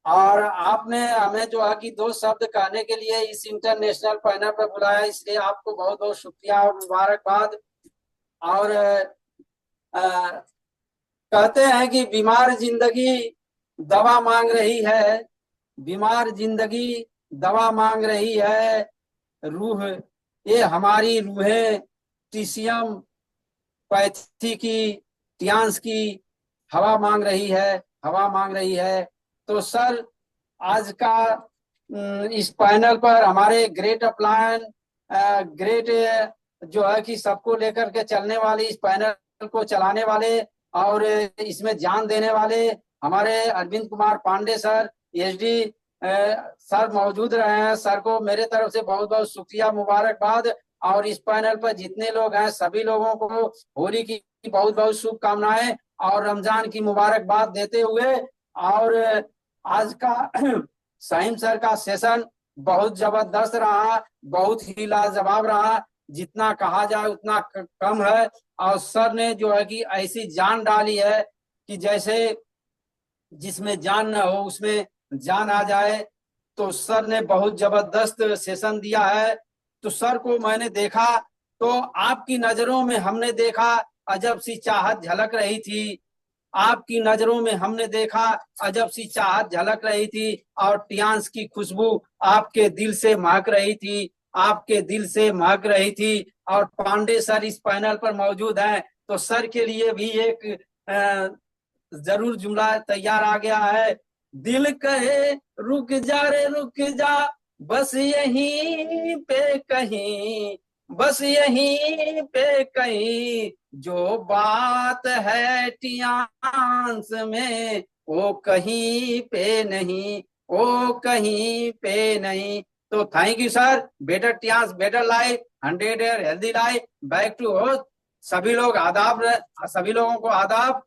और आपने हमें जो है कि 2 शब्द कहने के लिए इस इंटरनेशनल पैनल पर बुलाया, इसलिए आपको बहुत बहुत शुक्रिया और मुबारकबाद। और कहते हैं कि बीमार जिंदगी दवा मांग रही है, बीमार जिंदगी दवा मांग रही है, रूह ये हमारी रूहें टीसीएम पैथी की टियांस की हवा मांग रही है, हवा मांग रही है। तो सर आज का इस पैनल पर हमारे ग्रेट अपलायन, ग्रेट जो है कि सबको लेकर के चलने वाली, इस पैनल को चलाने वाले और इसमें जान देने वाले हमारे Arvind Kumar Pandey sir, SD sir मौजूद रहे हैं। सर को मेरे तरफ से बहुत बहुत शुक्रिया, मुबारकबाद। और इस पैनल पर जितने लोग हैं सभी लोगों को होली की बहुत बहुत शुभकामनाएं और रमजान की मुबारकबाद देते हुए, और आज का साहिम सर का सेशन बहुत जबरदस्त रहा, बहुत ही लाजवाब रहा, जितना कहा जाए उतना कम है। और सर ने जो है कि ऐसी जान डाली है कि जैसे जिसमें जान न हो उसमें जान आ जाए। तो सर ने बहुत जबरदस्त सेशन दिया है। तो सर को मैंने देखा तो आपकी नजरों में हमने देखा अजब सी चाहत झलक रही थी, आपकी नजरों में हमने देखा अजब सी चाहत झलक रही थी, और टियांस की खुशबू आपके दिल से महक रही थी, आपके दिल से महक रही थी। और पांडे सर इस पैनल पर मौजूद हैं, तो सर के लिए भी एक जरूर जुमला तैयार आ गया है। दिल कहे रुक जा रे रुक जा, बस यहीं पे कहीं, बस यहीं पे कहीं, जो बात है टियांस में वो कहीं पे नहीं, वो कहीं पे नहीं। तो थैंक यू सर। बेटर टियांस, better life, 100 year healthy life. Back to host. सभी लोग आदाब, सभी लोगों को आदाब।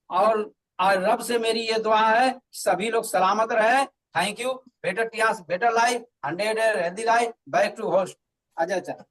और रब से मेरी ये दुआ है कि सभी लोग सलामत रहे। Thank you. बेटर टियांस, better life, 100 year healthy life. Back to host Ajay Chand.